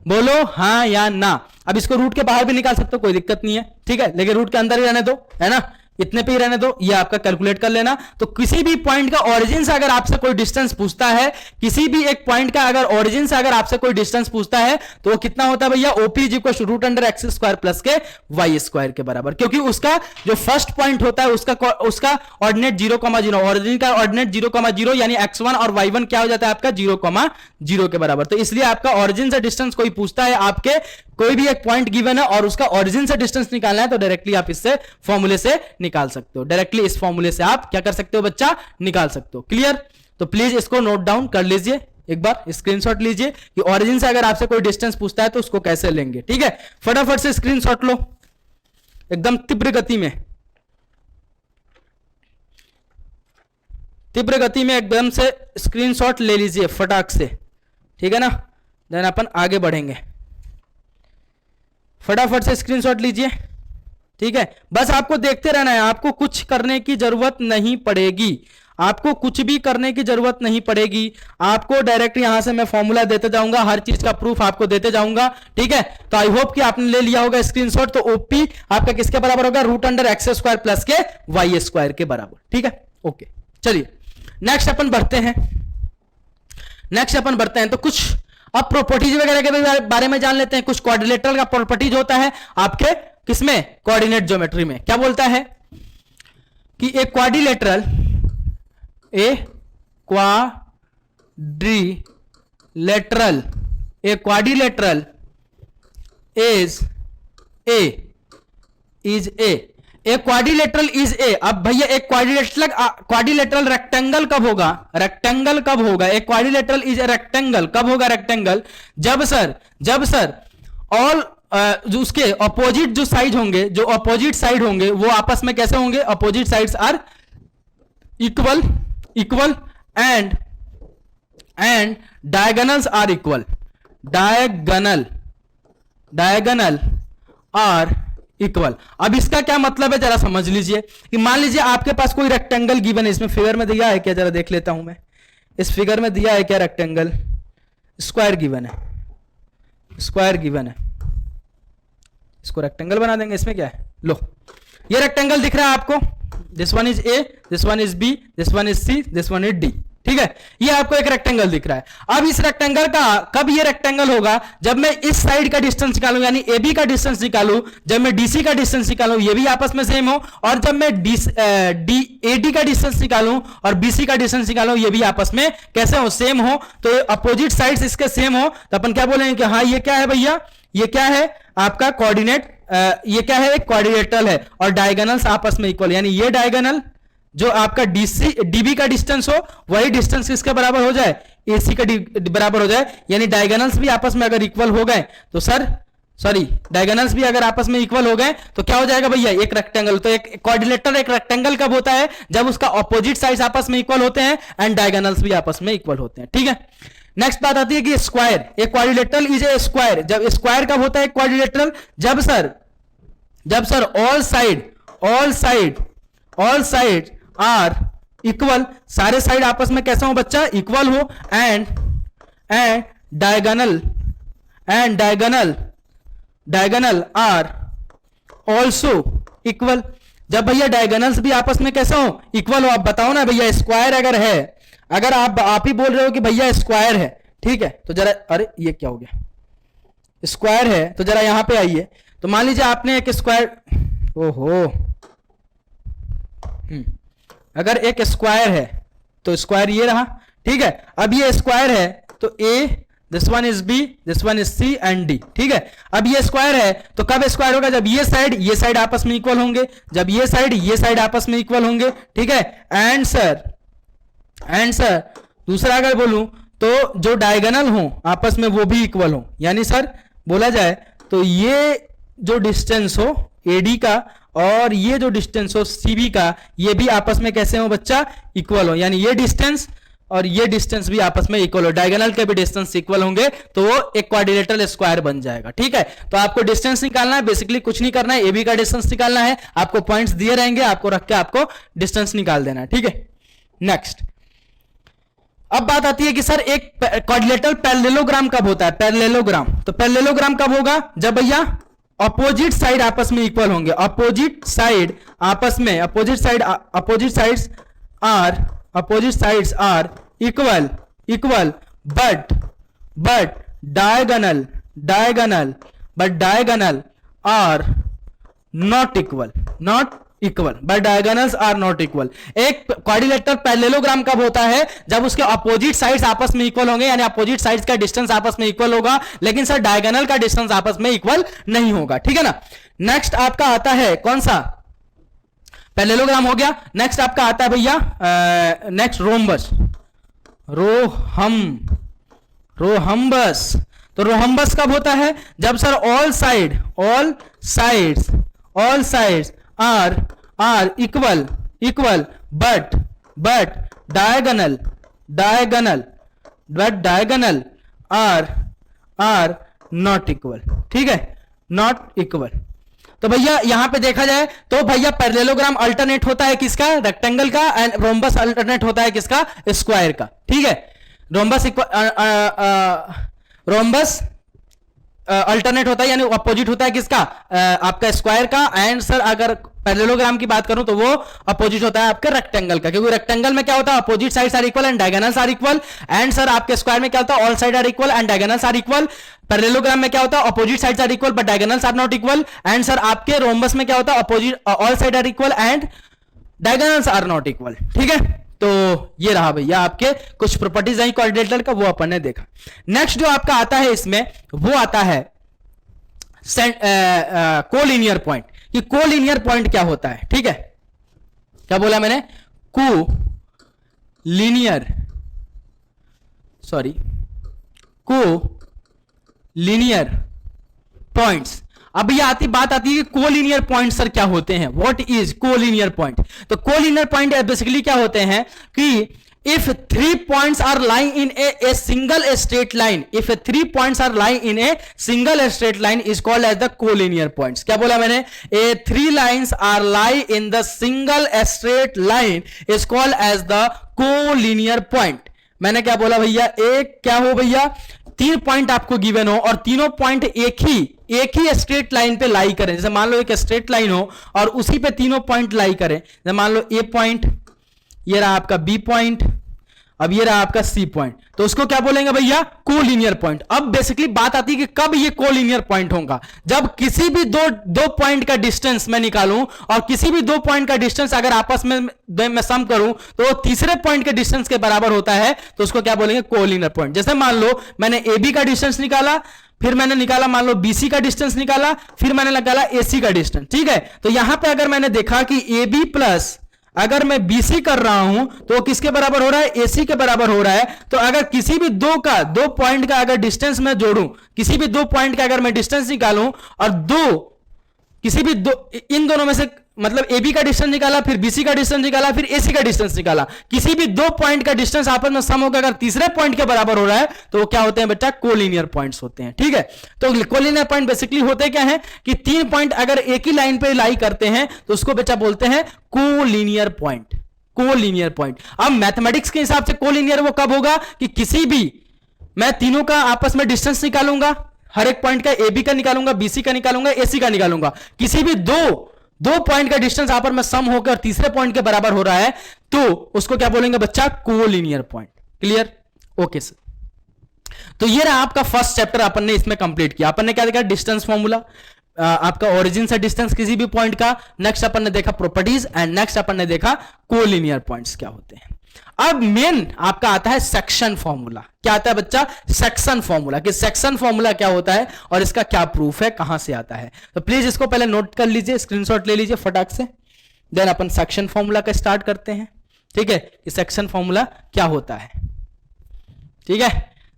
बोलो हाँ या ना। अब इसको रूट के बाहर भी निकाल सकते हो, कोई दिक्कत नहीं है, ठीक है, लेकिन रूट के अंदर ही रहने दो, है ना, इतने पे ही रहने दो, ये आपका कैलकुलेट कर लेना। तो किसी भी पॉइंट का ओरिजिन से अगर आपसे कोई डिस्टेंस पूछता है, किसी भी एक पॉइंट का अगर ओरिजिन से अगर आपसे कोई डिस्टेंस पूछता है तो वो कितना होता है भैया, OP is equal to root under x square plus के वाई स्क्वायर के बराबर, क्योंकि उसका जो फर्स्ट पॉइंट होता है उसका ऑर्डिनेट 0,0, ओरिजिन का ऑर्डिनेट 0,0, यानी x1 और y1 क्या हो जाता है आपका 0,0 के बराबर। तो इसलिए आपका ओरिजिन से डिस्टेंस कोई पूछता है, आपके कोई भी एक पॉइंट गिवन है और उसका ओरिजिन से डिस्टेंस निकालना है, तो डायरेक्टली आप इससे फॉर्मूले से निकाल सकते हो, डायरेक्टली इस फॉर्मूले से आप क्या कर सकते हो बच्चा, निकाल सकते हो। क्लियर, तो प्लीज इसको नोट डाउन कर लीजिए, एक बार स्क्रीनशॉट लीजिए कि ओरिजिन से अगर आपसे कोई डिस्टेंस पूछता है तो उसको कैसे लेंगे, ठीक है। फटाफट से स्क्रीनशॉट लो, एकदम तीव्र गति में, तीव्र गति में एकदम से स्क्रीनशॉट ले लीजिए फटाक से, ठीक है ना, देन अपन आगे बढ़ेंगे। फटाफट से स्क्रीनशॉट लीजिए, ठीक है। बस आपको देखते रहना है, आपको कुछ करने की जरूरत नहीं पड़ेगी, आपको कुछ भी करने की जरूरत नहीं पड़ेगी, आपको डायरेक्ट यहां से मैं फॉर्मूला देते जाऊंगा, हर चीज का प्रूफ आपको देते जाऊंगा, ठीक है। तो आई होप कि आपने ले लिया होगा स्क्रीनशॉट। तो ओपी आपका किसके बराबर होगा, root under x square plus के वाई स्क्वायर के बराबर, ठीक है, ओके। चलिए नेक्स्ट अपन बढ़ते हैं, नेक्स्ट अपन बढ़ते हैं। तो कुछ अब प्रॉपर्टीज वगैरह के बारे में जान लेते हैं। कुछ क्वाड्रिलेटरल का प्रॉपर्टीज होता है आपके किसमें, कोऑर्डिनेट ज्योमेट्री में। क्या बोलता है कि एक quadrilateral, a quadrilateral, a quadrilateral is ए एक क्वाड्रिलेटरल इज ए। अब भैया एक क्वाड्रिलेटरल रेक्टेंगल कब होगा, रेक्टेंगल कब होगा, एक क्वाड्रिलेटरल इज ए रेक्टेंगल कब होगा, रेक्टेंगल जब सर ऑल जो उसके अपोजिट जो साइड होंगे, जो अपोजिट साइड होंगे वो आपस में कैसे होंगे, opposite sides are equal and diagonals are equal, diagonal are equal. अब इसका क्या मतलब है जरा समझ लीजिए कि मान लीजिए आपके पास कोई रेक्टेंगल गिवन है, इसमें फिगर में दिया है क्या, जरा देख लेता हूं मैं, इस फिगर में दिया है क्या, रेक्टेंगल स्क्वायर गिवन है, स्क्वायर गिवन है, इसको रेक्टेंगल बना देंगे। इसमें क्या है, लो ये रेक्टेंगल दिख रहा है आपको, this one is A, this one is B, this one is C, this one is D, ठीक है, ये आपको एक रेक्टेंगल दिख रहा है। अब इस रेक्टेंगल का कब ये रेक्टेंगल होगा, जब मैं इस साइड का डिस्टेंस निकालूं, यानी AB का डिस्टेंस निकालूं, जब मैं DC का डिस्टेंस निकालूं, ये भी आपस में सेम हो, और जब मैं AD का डिस्टेंस निकालूं और BC का डिस्टेंस निकालूं, ये भी आपस में कैसे हो, सेम हो। तो अपोजिट साइड्स इसके सेम हो, तो अपन क्या बोलेंगे कि हाँ ये क्या है भैया, ये क्या है आपका कोऑर्डिनेट, ये क्या है, एक क्वाड्रिलेटरल है, और डायगोनल्स आपस में इक्वल, यानी ये डायगोनल जो आपका DB का डिस्टेंस हो वही डिस्टेंस किसके बराबर हो जाए, AC का बराबर हो जाए, यानी डायगोनल्स भी आपस में अगर इक्वल हो गए तो डायगोनल्स भी अगर आपस में इक्वल हो गए तो क्या हो जाएगा भैया, एक रेक्टेंगल। तो एक क्वाड्रिलेटरल एक रेक्टेंगल कब होता है, जब उसका ऑपोजिट साइड्स आपस में इक्वल होते हैं एंड डायगोनल्स भी आपस में इक्वल होते हैं, ठीक है। नेक्स्ट बात आती है कि स्क्वायर, एक क्वाड्रिलेटरल इज ए स्क्वायर। जब स्क्वायर कब होता है क्वाड्रिलेटरल, जब sir all side are equal, सारे साइड आपस में कैसा हो बच्चा, इक्वल हो, and diagonal are also equal. जब भैया डायगोनल्स भी आपस में कैसा हो, इक्वल हो। आप बताओ ना भैया, स्क्वायर अगर है, अगर आप ही बोल रहे हो कि भैया स्क्वायर है, ठीक है, तो जरा, अरे ये क्या हो गया, स्क्वायर है तो जरा यहां पे आइए। तो मान लीजिए आपने एक स्क्वायर, ओहो, अगर एक स्क्वायर है तो स्क्वायर ये रहा, ठीक है। अब ये स्क्वायर है तो A this one is B, this one is C and D, ठीक है। अब ये स्क्वायर है तो कब स्क्वायर होगा, जब ये साइड आपस में इक्वल होंगे, जब ये साइड आपस में इक्वल होंगे, ठीक है। एंड सर दूसरा अगर बोलूं तो जो डायगोनल हो आपस में वो भी इक्वल हो, यानी सर बोला जाए तो ये जो डिस्टेंस हो एडी का और ये जो डिस्टेंस हो सीबी का, ये भी आपस में कैसे हो बच्चा, इक्वल हो, यानी ये डिस्टेंस और ये डिस्टेंस भी आपस में इक्वल हो, डायगोनल के भी डिस्टेंस इक्वल होंगे तो वो एक क्वाड्रिलेटरल स्क्वायर बन जाएगा, ठीक है। तो आपको डिस्टेंस निकालना है, बेसिकली कुछ नहीं करना है, एबी का डिस्टेंस निकालना है, आपको पॉइंट्स दिए रहेंगे, आपको रख के आपको डिस्टेंस निकाल देना है, ठीक है। नेक्स्ट अब बात आती है कि सर एक क्वाड्रिलेटरल पैरेललोग्राम कब होता है, पैरेललोग्राम, तो पैरेललोग्राम कब होगा, जब भैया अपोजिट साइड आपस में इक्वल होंगे, अपोजिट साइड आपस में, opposite sides are equal but diagonal are not equal, but diagonals are not equal. एक क्वाड्रिलेटरल पैरेललोग्राम कब होता है, जब उसके अपोजिट साइड्स आपस में इक्वल होंगे, यानी अपोजिट साइड्स का डिस्टेंस आपस में इक्वल होगा, लेकिन सर डायगोनल का डिस्टेंस आपस में इक्वल नहीं होगा, ठीक है ना। नेक्स्ट आपका आता है कौन सा, पैरेललोग्राम हो गया। नेक्स्ट आपका आता है भैया नेक्स्ट रोहम्बस। तो रोहम्बस कब होता है, जब sir all sides are equal but diagonal are not equal, ठीक है, नॉट इक्वल। तो भैया यहां पे देखा जाए तो भैया पैरेललोग्राम अल्टरनेट होता है किसका, रेक्टेंगल का, एंड रोम्बस अल्टरनेट होता है किसका, स्क्वायर का, ठीक है। रोम्बस अल्टरनेट होता है यानी अपोजिट होता है किसका, आपका स्क्वायर का, एंड सर अगर पैरेललोग्राम की बात करूं तो वो अपोजिट होता है आपके रेक्टेंगल का, क्योंकि रेक्टेंगल में क्या होता है, opposite sides are equal and diagonals are equal, and sir आपके स्क्वायर में क्या होता है, all side are equal and diagonals are equal. Parallelogram में क्या होता है, opposite sides are equal but diagonals are not equal, and sir आपके रोम्बस में क्या होता है, opposite all side are equal and diagonals are not equal, ठीक है। तो ये रहा भैया आपके कुछ प्रॉपर्टीज हैं क्वाड्रिलेटरल का, वो अपन ने देखा। नेक्स्ट जो आपका आता है इसमें वो आता है कोलिनियर पॉइंट, कि कोलिनियर पॉइंट क्या होता है, ठीक है। क्या बोला मैंने, कोलिनियर पॉइंट्स। अब ये बात आती है कि कोलिनियर पॉइंट सर क्या होते हैं, व्हाट इज कोलिनियर पॉइंट। तो कोलिनियर पॉइंट बेसिकली क्या होते हैं कि if 3 points are lying in a single straight line, if 3 points are lying in a single straight line is called as the collinear points। क्या बोला मैंने, a 3 lines are lie in the single straight line is called as the collinear point। मैंने क्या बोला भैया, एक क्या हो भैया, 3 पॉइंट आपको गिवन हो और तीनों पॉइंट एक ही स्ट्रेट लाइन पे लाई करें। जैसे मान लो एक स्ट्रेट लाइन हो और उसी पे तीनों पॉइंट लाई करें, जैसे मान लो ए पॉइंट, ये रहा आपका बी पॉइंट, अब ये रहा आपका सी पॉइंट, तो उसको क्या बोलेंगे भैया, कोलिनियर पॉइंट। अब बेसिकली बात आती है कि कब ये कोलिनियर पॉइंट होगा, जब किसी भी दो पॉइंट का डिस्टेंस मैं निकालूं और किसी भी 2 पॉइंट का डिस्टेंस अगर आपस में मैं सम करूं तो तीसरे पॉइंट के डिस्टेंस के बराबर होता है, तो उसको क्या बोलेंगे, कोलिनियर पॉइंट। जैसे मान लो मैंने ए बी का डिस्टेंस निकाला, फिर मैंने निकाला मान लो बीसी का डिस्टेंस निकाला, फिर मैंने निकाला एसी का डिस्टेंस, ठीक है। तो यहां पे अगर मैंने देखा कि ए बी प्लस अगर मैं BC कर रहा हूं तो किसके बराबर हो रहा है, AC के बराबर हो रहा है। तो अगर किसी भी दो पॉइंट का अगर डिस्टेंस मैं जोड़ूं, किसी भी 2 पॉइंट का अगर मैं डिस्टेंस निकालूं और इन दोनों में से मतलब AB का डिस्टेंस निकाला, फिर BC का डिस्टेंस निकाला, फिर AC का डिस्टेंस निकाला, किसी भी 2 पॉइंट का डिस्टेंस आपस में सम होकर अगर तीसरे पॉइंट के बराबर हो रहा है तो वो क्या होते हैं बेटा, कोलिनियर पॉइंट्स होते हैं, ठीक है। तो कोलिनियर पॉइंट बेसिकली होते क्या है कि 3 पॉइंट अगर एक ही लाइन पे लाई करते हैं तो उसको बेटा बोलते हैं कोलिनियर पॉइंट, कोलिनियर पॉइंट। अब मैथमेटिक्स के हिसाब से कोलिनियर वो कब होगा कि किसी भी मैं तीनों का आपस में डिस्टेंस निकालूंगा, हर एक पॉइंट का AB का निकालूंगा, BC का निकालूंगा, AC का निकालूंगा, किसी भी दो पॉइंट का डिस्टेंस आपस में सम होकर तीसरे पॉइंट के बराबर हो रहा है तो उसको क्या बोलेंगे बच्चा, collinear point. Clear, okay sir. तो ये रहा आपका फर्स्ट चैप्टर, अपन ने इसमें कंप्लीट किया। अपन ने क्या देखा, डिस्टेंस फॉर्मूला, आपका ओरिजिन से डिस्टेंस किसी भी पॉइंट का। नेक्स्ट अपन ने देखा प्रॉपर्टीज एंड नेक्स्ट अपन ने देखा कोलिनियर पॉइंट्स क्या होते हैं। अब मेन आपका आता है सेक्शन फॉर्मूला। क्या आता है बच्चा? Section formula. कि सेक्शन फॉर्मूला क्या होता है और इसका क्या प्रूफ है, कहां से आता है। तो प्लीज इसको पहले नोट कर लीजिए, स्क्रीनशॉट ले लीजिए फटाक से, देन अपन सेक्शन फॉर्मूला का स्टार्ट करते हैं। ठीक है, कि सेक्शन फॉर्मूला क्या होता है। ठीक है,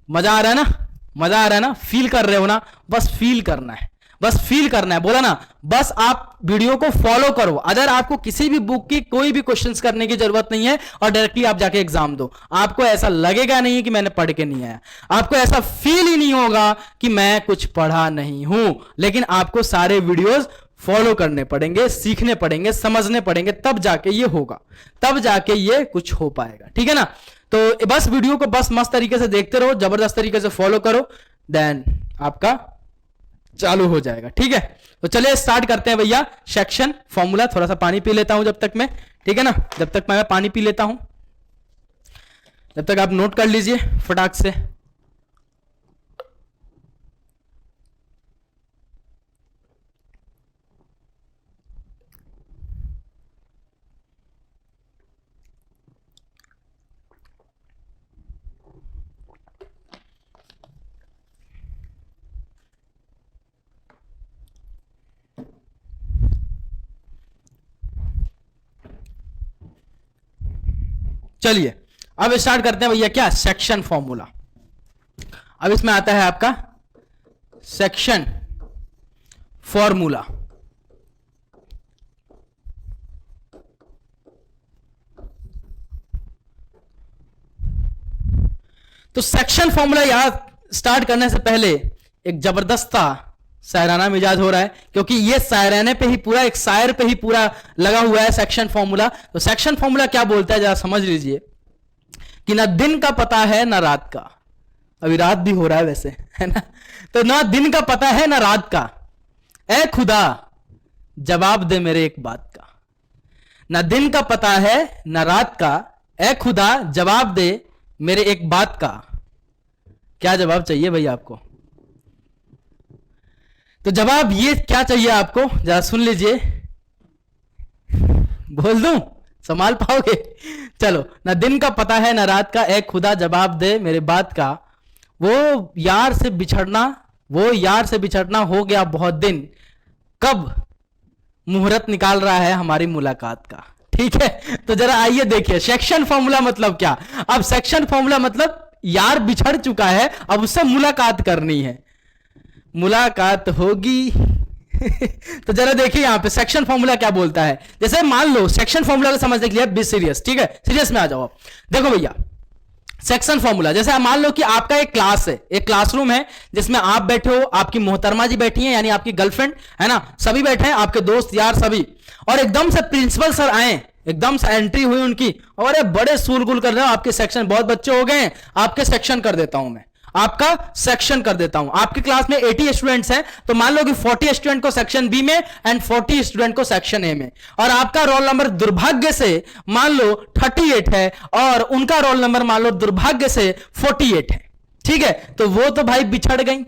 मजा आ रहा है ना, मजा आ रहा है ना, फील कर रहे हो ना, बस फील करना है, बस फील करना है, बोला ना, बस आप वीडियो को फॉलो करो। अगर आपको किसी भी बुक की कोई भी क्वेश्चंस करने की जरूरत नहीं है और डायरेक्टली आप जाके एग्जाम दो, आपको ऐसा लगेगा नहीं कि मैंने पढ़ के नहीं आया, आपको ऐसा फील ही नहीं होगा कि मैं कुछ पढ़ा नहीं हूं। लेकिन आपको सारे वीडियोस फॉलो करने पड़ेंगे, सीखने पड़ेंगे, समझने पड़ेंगे, तब जाके ये होगा, तब जाके ये कुछ हो पाएगा। ठीक है ना, तो बस वीडियो को बस मस्त तरीके से देखते रहो, जबरदस्त तरीके से फॉलो करो, देन आपका चालू हो जाएगा। ठीक है, तो चलिए स्टार्ट करते हैं भैया सेक्शन फॉर्मूला। थोड़ा सा पानी पी लेता हूं जब तक मैं, ठीक है ना, जब तक मैं पानी पी लेता हूं, जब तक आप नोट कर लीजिए फटाक से। चलिए अब स्टार्ट करते हैं भैया क्या, सेक्शन फॉर्मूला। अब इसमें आता है आपका सेक्शन फॉर्मूला। तो सेक्शन फॉर्मूला याद स्टार्ट करने से पहले एक जबरदस्त शायराना मिजाज हो रहा है, क्योंकि ये शायराने पे ही पूरा, एक शायर पे ही पूरा लगा हुआ है सेक्शन फॉर्मूला। तो सेक्शन फॉर्मूला क्या बोलता है जरा समझ लीजिए, कि ना दिन का पता है ना रात का, अभी रात भी हो रहा है वैसे, है ना, तो ना दिन का पता है ना रात का, ए खुदा जवाब दे मेरे एक बात का। ना दिन का पता है ना रात का, ए खुदा जवाब दे मेरे एक बात का। क्या जवाब चाहिए भैया आपको? तो जवाब ये क्या चाहिए आपको, जरा सुन लीजिए, बोल दूं, संभाल पाओगे? चलो, ना दिन का पता है ना रात का, ए खुदा जवाब दे मेरे बात का। वो यार से बिछड़ना, वो यार से बिछड़ना हो गया बहुत दिन, कब मुहूर्त निकाल रहा है हमारी मुलाकात का। ठीक है, तो जरा आइए देखिए सेक्शन फॉर्मूला मतलब क्या। अब सेक्शन फॉर्मूला मतलब यार बिछड़ चुका है, अब उससे मुलाकात करनी है, मुलाकात होगी। तो जरा देखिए यहां पे सेक्शन फॉर्मूला क्या बोलता है। जैसे मान लो सेक्शन फॉर्मूला को समझने के लिए बी सीरियस, ठीक है, सीरियस में आ जाओ। देखो भैया सेक्शन फॉर्मूला, जैसे आप मान लो कि आपका एक क्लास है, एक क्लासरूम है जिसमें आप बैठे हो, आपकी मोहतरमा जी बैठी हैं, यानी आपकी गर्लफ्रेंड है ना, सभी बैठे हैं, आपके दोस्त यार सभी, और एकदम से प्रिंसिपल सर आए, एकदम से एंट्री हुई उनकी, और अरे बड़े सूल-गुल कर रहे हो, आपके सेक्शन बहुत बच्चे हो गए, आपके सेक्शन कर देता हूं मैं, आपका सेक्शन कर देता हूं। आपकी क्लास में 80 स्टूडेंट्स हैं, तो मान लो कि 40 स्टूडेंट को सेक्शन बी में एंड 40 स्टूडेंट को सेक्शन ए में, और आपका रोल नंबर दुर्भाग्य से मान लो 38 है और उनका रोल नंबर मान लो दुर्भाग्य से 48 है। ठीक है, तो वो तो भाई बिछड़ गई,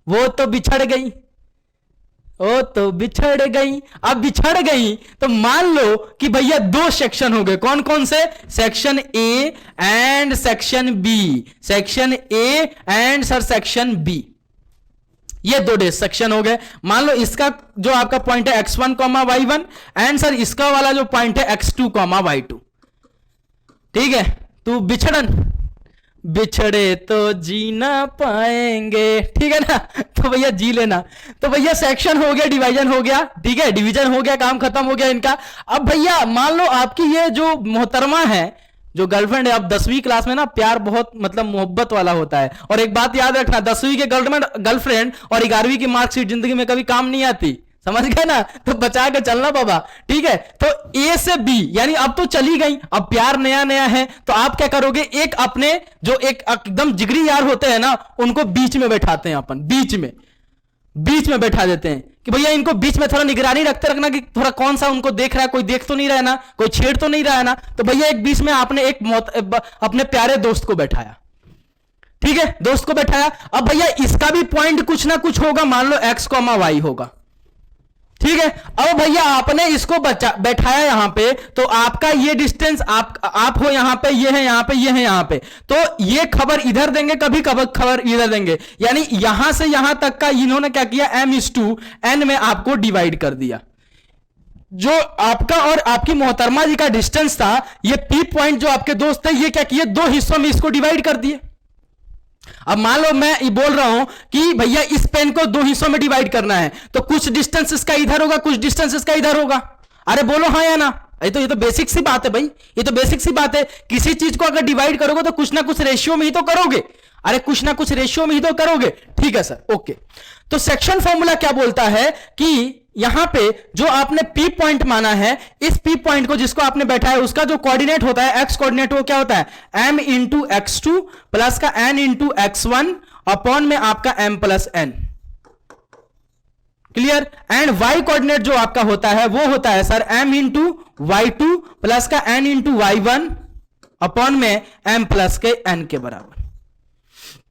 वो तो बिछड़ गई, ओ तो बिछड़ गई। अब बिछड़ गई तो मान लो कि भैया दो सेक्शन हो गए, कौन कौन से, section A and section B, section A and sir section B, ये दो डे सेक्शन हो गए। मान लो इसका जो आपका पॉइंट है x1, y1 एंड सर इसका वाला जो पॉइंट है x2, y2। ठीक है, तू बिछड़न, बिछड़े तो जी ना पाएंगे, ठीक है ना, तो भैया जी लेना। तो भैया सेक्शन हो गया, डिवीजन हो गया, ठीक है, डिवीजन हो गया, काम खत्म हो गया इनका। अब भैया मान लो आपकी ये जो मोहतरमा है, जो गर्लफ्रेंड है, अब 10वीं क्लास में ना प्यार बहुत मतलब मोहब्बत वाला होता है, और एक बात याद रखना, 10वीं के गर्लफ्रेंड और 11वीं की मार्कशीट जिंदगी में कभी काम नहीं आती, समझ गए ना, तो बचा के चलना बाबा। ठीक है, तो ए से बी यानी अब तो चली गई, अब प्यार नया नया है, तो आप क्या करोगे, एक अपने जो एक एकदम जिगरी यार होते हैं ना, उनको बीच में बैठाते हैं अपन, बीच में बैठा देते हैं कि भैया इनको बीच में थोड़ा निगरानी रखते रखना कि थोड़ा कौन सा उनको देख रहा है, कोई देख तो नहीं रहा है ना, कोई छेड़ तो नहीं रहा है ना, तो भैया एक बीच में आपने एक अपने प्यारे दोस्त को बैठाया। ठीक है, दोस्त को बैठाया। अब भैया इसका भी पॉइंट कुछ ना कुछ होगा, मान लो x, y होगा। ठीक है। अब भैया आपने इसको बैठाया यहां पे, तो आपका ये डिस्टेंस आप हो यहां पे, ये है यहां पे, ये है यहां पे, तो ये खबर इधर देंगे, कभी खबर इधर देंगे, यानी यहां से यहां तक का इन्होंने क्या किया, m/n में आपको डिवाइड कर दिया। जो आपका और आपकी मोहतरमा जी का डिस्टेंस था, ये P पॉइंट जो आपके दोस्त थे, ये क्या किए, दो हिस्सों में इसको डिवाइड कर दिए। अब मान लो मैं ये बोल रहा हूं कि भैया इस पेन को दो हिस्सों में डिवाइड करना है, तो कुछ डिस्टेंस इसका इधर होगा, कुछ डिस्टेंस इसका इधर होगा। अरे बोलो हाँ या ना, ये तो बेसिक सी बात है भाई, ये तो बेसिक सी बात है। किसी चीज को अगर डिवाइड करोगे तो कुछ ना कुछ रेशियो में ही तो करोगे, अरे कुछ ना कुछ रेशियो में ही तो करोगे। ठीक है सर, ओके। तो सेक्शन फॉर्मूला क्या बोलता है कि यहां पे जो आपने P पॉइंट माना है, इस P पॉइंट को जिसको आपने बैठा है, उसका जो कोऑर्डिनेट होता है, x कोऑर्डिनेट, वो क्या होता है, m इंटू x2 प्लस का n इंटू x1 अपॉन में आपका m plus n। Clear. And y coordinate जो आपका होता है वो होता है sir m into y2 plus का n इंटू y1 अपॉन में m प्लस के n के बराबर।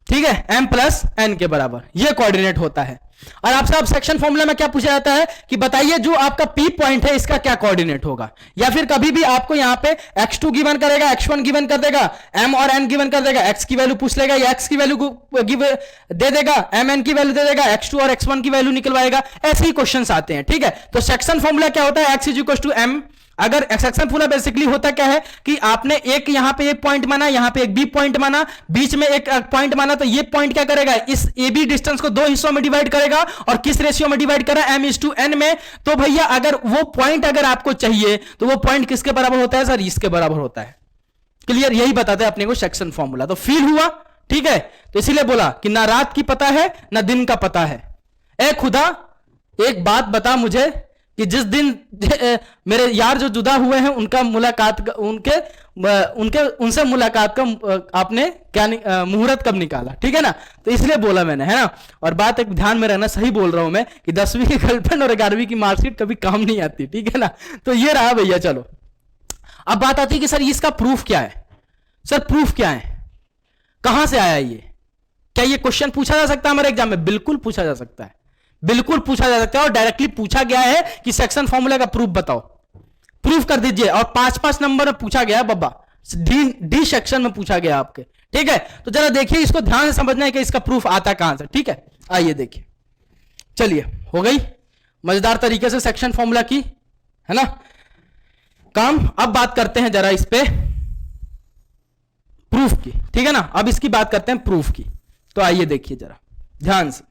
ठीक है, m प्लस n के बराबर ये कोऑर्डिनेट होता है। और आपसे अब सेक्शन फॉर्मूला में क्या पूछा जाता है कि बताइए जो आपका P पॉइंट है इसका क्या कोऑर्डिनेट होगा, या फिर कभी भी आपको यहां पे x2 गिवन करेगा, x1 गिवन कर देगा, m और n गिवन कर देगा, x की वैल्यू पूछ लेगा या x की वैल्यू दे देगा, mn की वैल्यू दे देगा, x2 और x1 की वैल्यू निकलवाएगा। ऐसे ही क्वेश्चंस आते हैं। ठीक है, तो सेक्शन फॉर्मूला क्या होता है, x is equal to m। अगर सेक्शन फॉर्मूला बेसिकली होता क्या है कि आपने एक यहां पे एक पॉइंट माना, यहां पे एक बी पॉइंट माना, बीच में एक पॉइंट माना, तो ये पॉइंट क्या करेगा, इस ए बी डिस्टेंस को दो हिस्सों में डिवाइड करेगा, और किस रेशियो में डिवाइड करा, m/n में। तो भैया अगर वो पॉइंट अगर आपको चाहिए तो वो पॉइंट किसके बराबर होता है सर, इसके बराबर होता है। क्लियर, यही बताते हैं अपने को सेक्शन फॉर्मूला। तो फील हुआ। ठीक है, तो इसीलिए बोला कि ना रात की पता है ना दिन का पता है। ए खुदा एक बात बता मुझे कि जिस दिन मेरे यार जो जुदा हुए हैं उनका मुलाकात उनसे मुलाकात का आपने क्या मुहूर्त कब निकाला। ठीक है ना, तो इसलिए बोला मैंने, है ना। और बात एक ध्यान में रहना, सही बोल रहा हूं मैं कि 10वीं की गर्लफ्रेंड और 11वीं की मार्कशीट कभी काम नहीं आती। ठीक है ना, तो ये रहा भैया। चलो अब बात आती है कि सर इसका प्रूफ क्या है। सर प्रूफ क्या है, कहां से आया ये, क्या ये क्वेश्चन पूछा जा सकता है हमारे एग्जाम में? बिल्कुल पूछा जा सकता है, बिल्कुल पूछा जा सकता है। और डायरेक्टली पूछा गया है कि सेक्शन फॉर्मूला का प्रूफ बताओ, प्रूफ कर दीजिए। और 5-5 नंबर में पूछा गया बाबा, डी सेक्शन में पूछा गया आपके। ठीक है, तो जरा देखिए, इसको ध्यान से समझना है कि इसका प्रूफ आता कहां से। ठीक है, आइए देखिए। चलिए, हो गई मजेदार तरीके से सेक्शन फॉर्मूला की, है ना काम। अब बात करते हैं जरा इस पे प्रूफ की। ठीक है ना, अब इसकी बात करते हैं प्रूफ की। तो आइए देखिए जरा ध्यान से।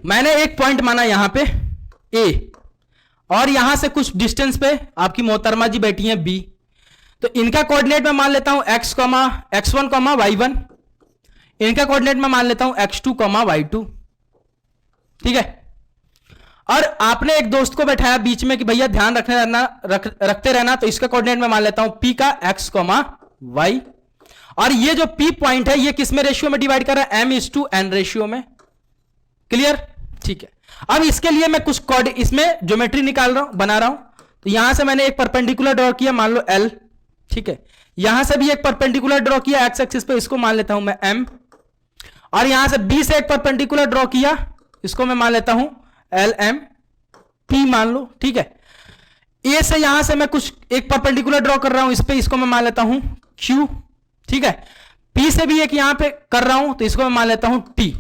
मैंने एक पॉइंट माना यहां पे A, और यहां से कुछ डिस्टेंस पे आपकी मोहतरमा जी बैठी हैं B। तो इनका कोऑर्डिनेट मैं मान लेता हूं x1, y1। इनका कोऑर्डिनेट मैं मान लेता हूं x2, y2। ठीक है, और आपने एक दोस्त को बैठाया बीच में कि भैया ध्यान रखते रहना। तो इसका कोऑर्डिनेट मैं मान लेता हूं P का x, y। और ये जो P पॉइंट है ये किस में रेशियो में डिवाइड कर रहा है, m/n रेशियो में। क्लियर, ठीक है। अब इसके लिए मैं कुछ इसमें ज्योमेट्री निकाल रहा हूं, बना रहा हूं। तो यहां से मैंने एक परपेंडिकुलर ड्रॉ किया, मान लो L। ठीक है, यहां से भी एक परपेंडिकुलर ड्रॉ किया एक्स एक्सिस पे, इसको मान लेता हूं मैं M। और यहां से B से एक परपेंडिकुलर ड्रॉ किया, इसको मैं मान लेता हूं LM P मान लो। ठीक है, A से यहां से मैं कुछ एक परपेंडिकुलर ड्रॉ कर रहा हूं इस पे, इसको मैं मान लेता हूं Q। ठीक है, P से भी एक यहां पे कर रहा हूं, तो इसको मैं मान लेता हूं T।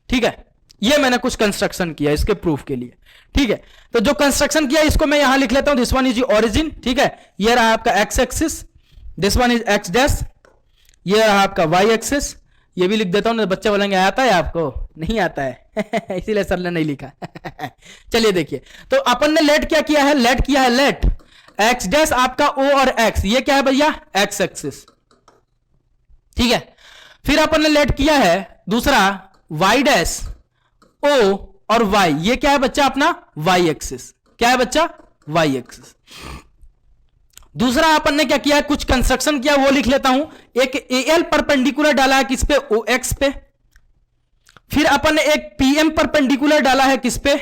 ठीक है, ये मैंने कुछ कंस्ट्रक्शन किया इसके प्रूफ के लिए। ठीक है, तो जो कंस्ट्रक्शन किया इसको मैं यहां लिख लेता हूं, दिस वन इज ओरिजिन। ठीक है, ये रहा आपका X axis, this one is x dash, ये रहा आपका वाई एक्सिस। ये भी लिख देता हूं, बच्चे बोलेंगे आता है आपको, नहीं आता है इसीलिए सर ने नहीं लिखा चलिए देखिए, तो अपन ने लेट क्या किया है, लेट किया है लेट एक्स डैश आपका O और X, ये क्या है भैया, एक्स एक्सिस। ठीक है, फिर अपन ने लेट किया है दूसरा y डैश O और Y, ये क्या है बच्चा अपना y एक्सिस। क्या है बच्चा, y एक्सिस। दूसरा अपन ने क्या किया है, कुछ कंस्ट्रक्शन किया, वो लिख लेता हूं। एक AL परपेंडिकुलर डाला है किस पे, OX पे। फिर अपन ने एक PM परपेंडिकुलर डाला है किस पे,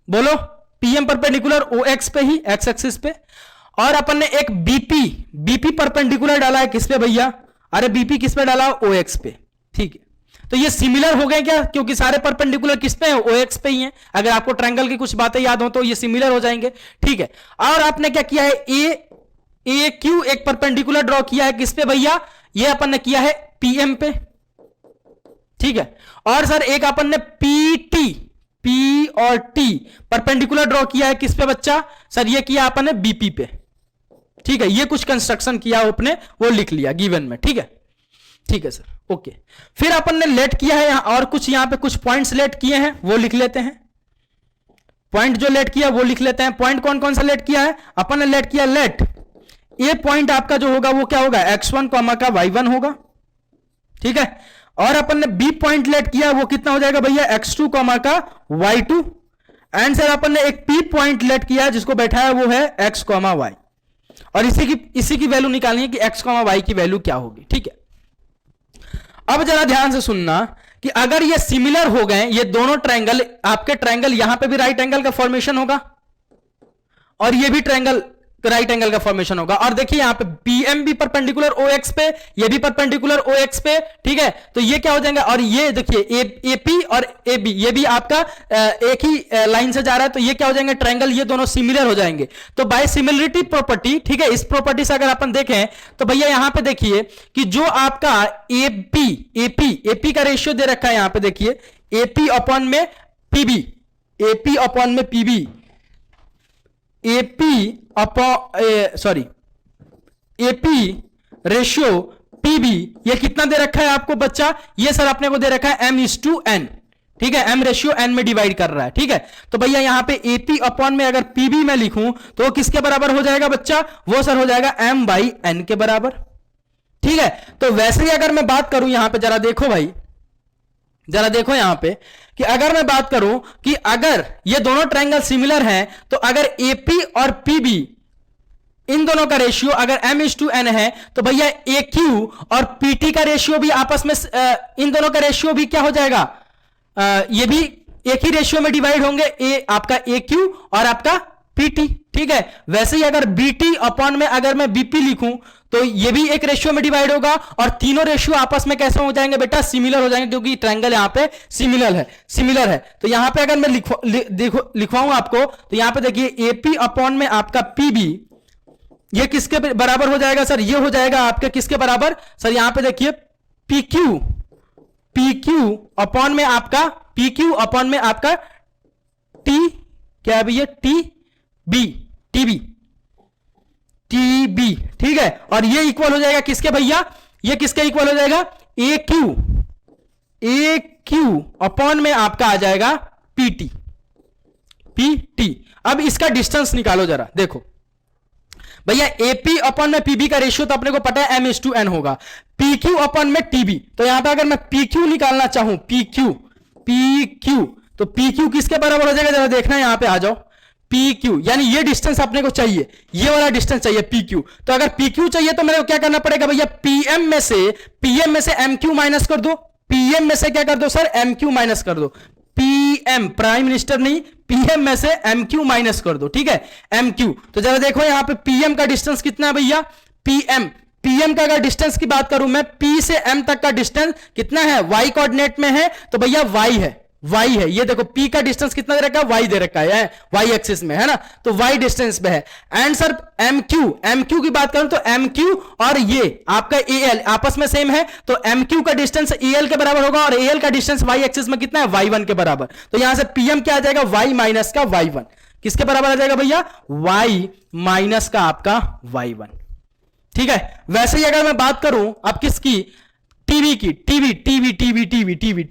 बोलो, PM परपेंडिकुलर OX पे ही, X एक्सिस पे। और अपन ने एक BP परपेंडिकुलर डाला है किस पे भैया, अरे BP किस पे डाला, OX पे। ठीक है, तो ये सिमिलर हो गए क्या, क्योंकि सारे परपेंडिकुलर किस पे है, OX पे ही है। अगर आपको ट्रायंगल की कुछ बातें याद हो तो ये सिमिलर हो जाएंगे, ठीक है। और आपने क्या किया है, AQ एक परपेंडिकुलर ड्रॉ किया है किस पे भैया, ये अपन ने किया है PM पे, ठीक है। और सर एक अपन ने PT, P और T परपेंडिकुलर ड्रॉ किया है किस पे बच्चा, सर ये किया अपन ने BP पे, ठीक है। ये कुछ कंस्ट्रक्शन किया आपने, वो लिख लिया गिवन में, ठीक है, ठीक है सर, ओके। फिर अपन ने लेट किया है और कुछ यहां पे कुछ पॉइंट्स लेट किए हैं, वो लिख लेते हैं। पॉइंट जो लेट किया वो लिख लेते हैं। पॉइंट कौन कौन सा लेट किया है, अपन ने लेट किया लेट ये पॉइंट आपका जो होगा वो क्या होगा, x1 कॉमा का y1 होगा, ठीक है। और अपन ने बी पॉइंट लेट किया, वो कितना हो जाएगा भैया, x2 कॉमा का y2। एंड सर अपन ने एक p पॉइंट लेट किया जिसको बैठाया वो है x कॉमा y, और इसी की वैल्यू निकालनी है कि x कॉमा y की वैल्यू क्या होगी, ठीक है। अब जरा ध्यान से सुनना कि अगर ये सिमिलर हो गए ये दोनों ट्रायंगल, आपके ट्रायंगल यहां पे भी राइट एंगल का फॉर्मेशन होगा और ये भी ट्रायंगल राइट एंगल का फॉर्मेशन होगा। और देखिए यहां पे PM भी परपेंडिकुलर OX पे, ये भी परपेंडिकुलर OX पे, ठीक है। तो ये क्या हो जाएगा, और ये देखिए AP और AB ये भी आपका एक ही लाइन से जा रहा है, तो ये क्या हो जाएंगे ट्रायंगल, ये दोनों सिमिलर हो जाएंगे। तो बाय सिमिलरिटी प्रॉपर्टी, ठीक है, इस प्रॉपर्टी से अगर अपन देखें तो भैया यहां पे देखिए कि जो आपका AP का रेशियो दे रखा है, यहां पे देखिए AP अपॉन में PB, AP अपॉन में PB, AP रेशियो PB, ये कितना दे रखा है आपको बच्चा, ये सर अपने को दे रखा है M/N, ठीक है। M रेशियो N में डिवाइड कर रहा है, ठीक है। तो भैया यहां पे AP अपॉन में अगर PB में लिखूं तो वो किसके बराबर हो जाएगा बच्चा, वो सर हो जाएगा M/N के बराबर, ठीक है। तो वैसे ही अगर मैं बात करूं यहां पे, जरा देखो भाई, जरा देखो यहां पे कि अगर मैं बात करूं कि अगर ये दोनों ट्रायंगल सिमिलर हैं तो अगर AP और PB इन दोनों का रेशियो अगर M/N है तो भैया AQ और PT का रेशियो भी आपस में इन दोनों का रेशियो भी क्या हो जाएगा, ये भी एक ही रेशियो में डिवाइड होंगे, आपका AQ और आपका PT, ठीक है। वैसे ही अगर BT अपॉन में अगर मैं BP लिखूं तो ये भी एक रेशियो में डिवाइड होगा, और तीनों रेशियो आपस में कैसे हो जाएंगे बेटा, सिमिलर हो जाएंगे, क्योंकि ट्रायंगल यहां पे सिमिलर है। तो यहां पे अगर मैं लिखवाऊं आपको तो यहां पे देखिए AP अपॉन में आपका PB ये किसके बराबर हो जाएगा सर, ये हो जाएगा आपके किसके बराबर सर, यहां पे देखिए PQ अपॉन में आपका T क्या है भैया, TB, ठीक है। और ये इक्वल हो जाएगा किसके भैया, ये किसके इक्वल हो जाएगा, AQ अपॉन में आपका आ जाएगा PT। अब इसका डिस्टेंस निकालो जरा, देखो भैया AP अपॉन में PB का रेशियो तो अपने को पता है M/N होगा, PQ अपॉन में TB, तो यहां पे अगर मैं PQ निकालना चाहूं, PQ तो PQ किसके बराबर हो जाएगा, जरा देखना यहां पे आ जाओ, PQ यानी ये डिस्टेंस अपने को चाहिए, ये वाला डिस्टेंस चाहिए PQ। तो अगर PQ चाहिए तो मेरे को क्या करना पड़ेगा भैया, PM में से MQ माइनस कर दो, PM में से क्या कर दो सर, MQ माइनस कर दो, PM प्राइम मिनिस्टर नहीं, PM में से MQ माइनस कर दो, ठीक है, MQ। तो जरा देखो यहां पे PM का डिस्टेंस कितना है भैया, PM का अगर डिस्टेंस की बात करूं मैं, P से M तक का डिस्टेंस कितना है, Y कोऑर्डिनेट में है तो भैया Y है, ये देखो P का डिस्टेंस कितना दे रखा है, Y दे रखा है Y एक्सिस में, है ना, तो Y डिस्टेंस पे है। एंड सर MQ की बात करूं तो MQ और ये आपका AL आपस में सेम है, तो MQ का डिस्टेंस AL के बराबर होगा, और AL का डिस्टेंस Y एक्सिस में कितना है, Y1 के बराबर। तो यहां से PM क्या आ जाएगा, Y माइनस का Y1, किसके बराबर आ जाएगा भैया, Y माइनस का आपका Y1, ठीक है। वैसे ही अगर मैं बात करूं अब किसकी, टीवी की,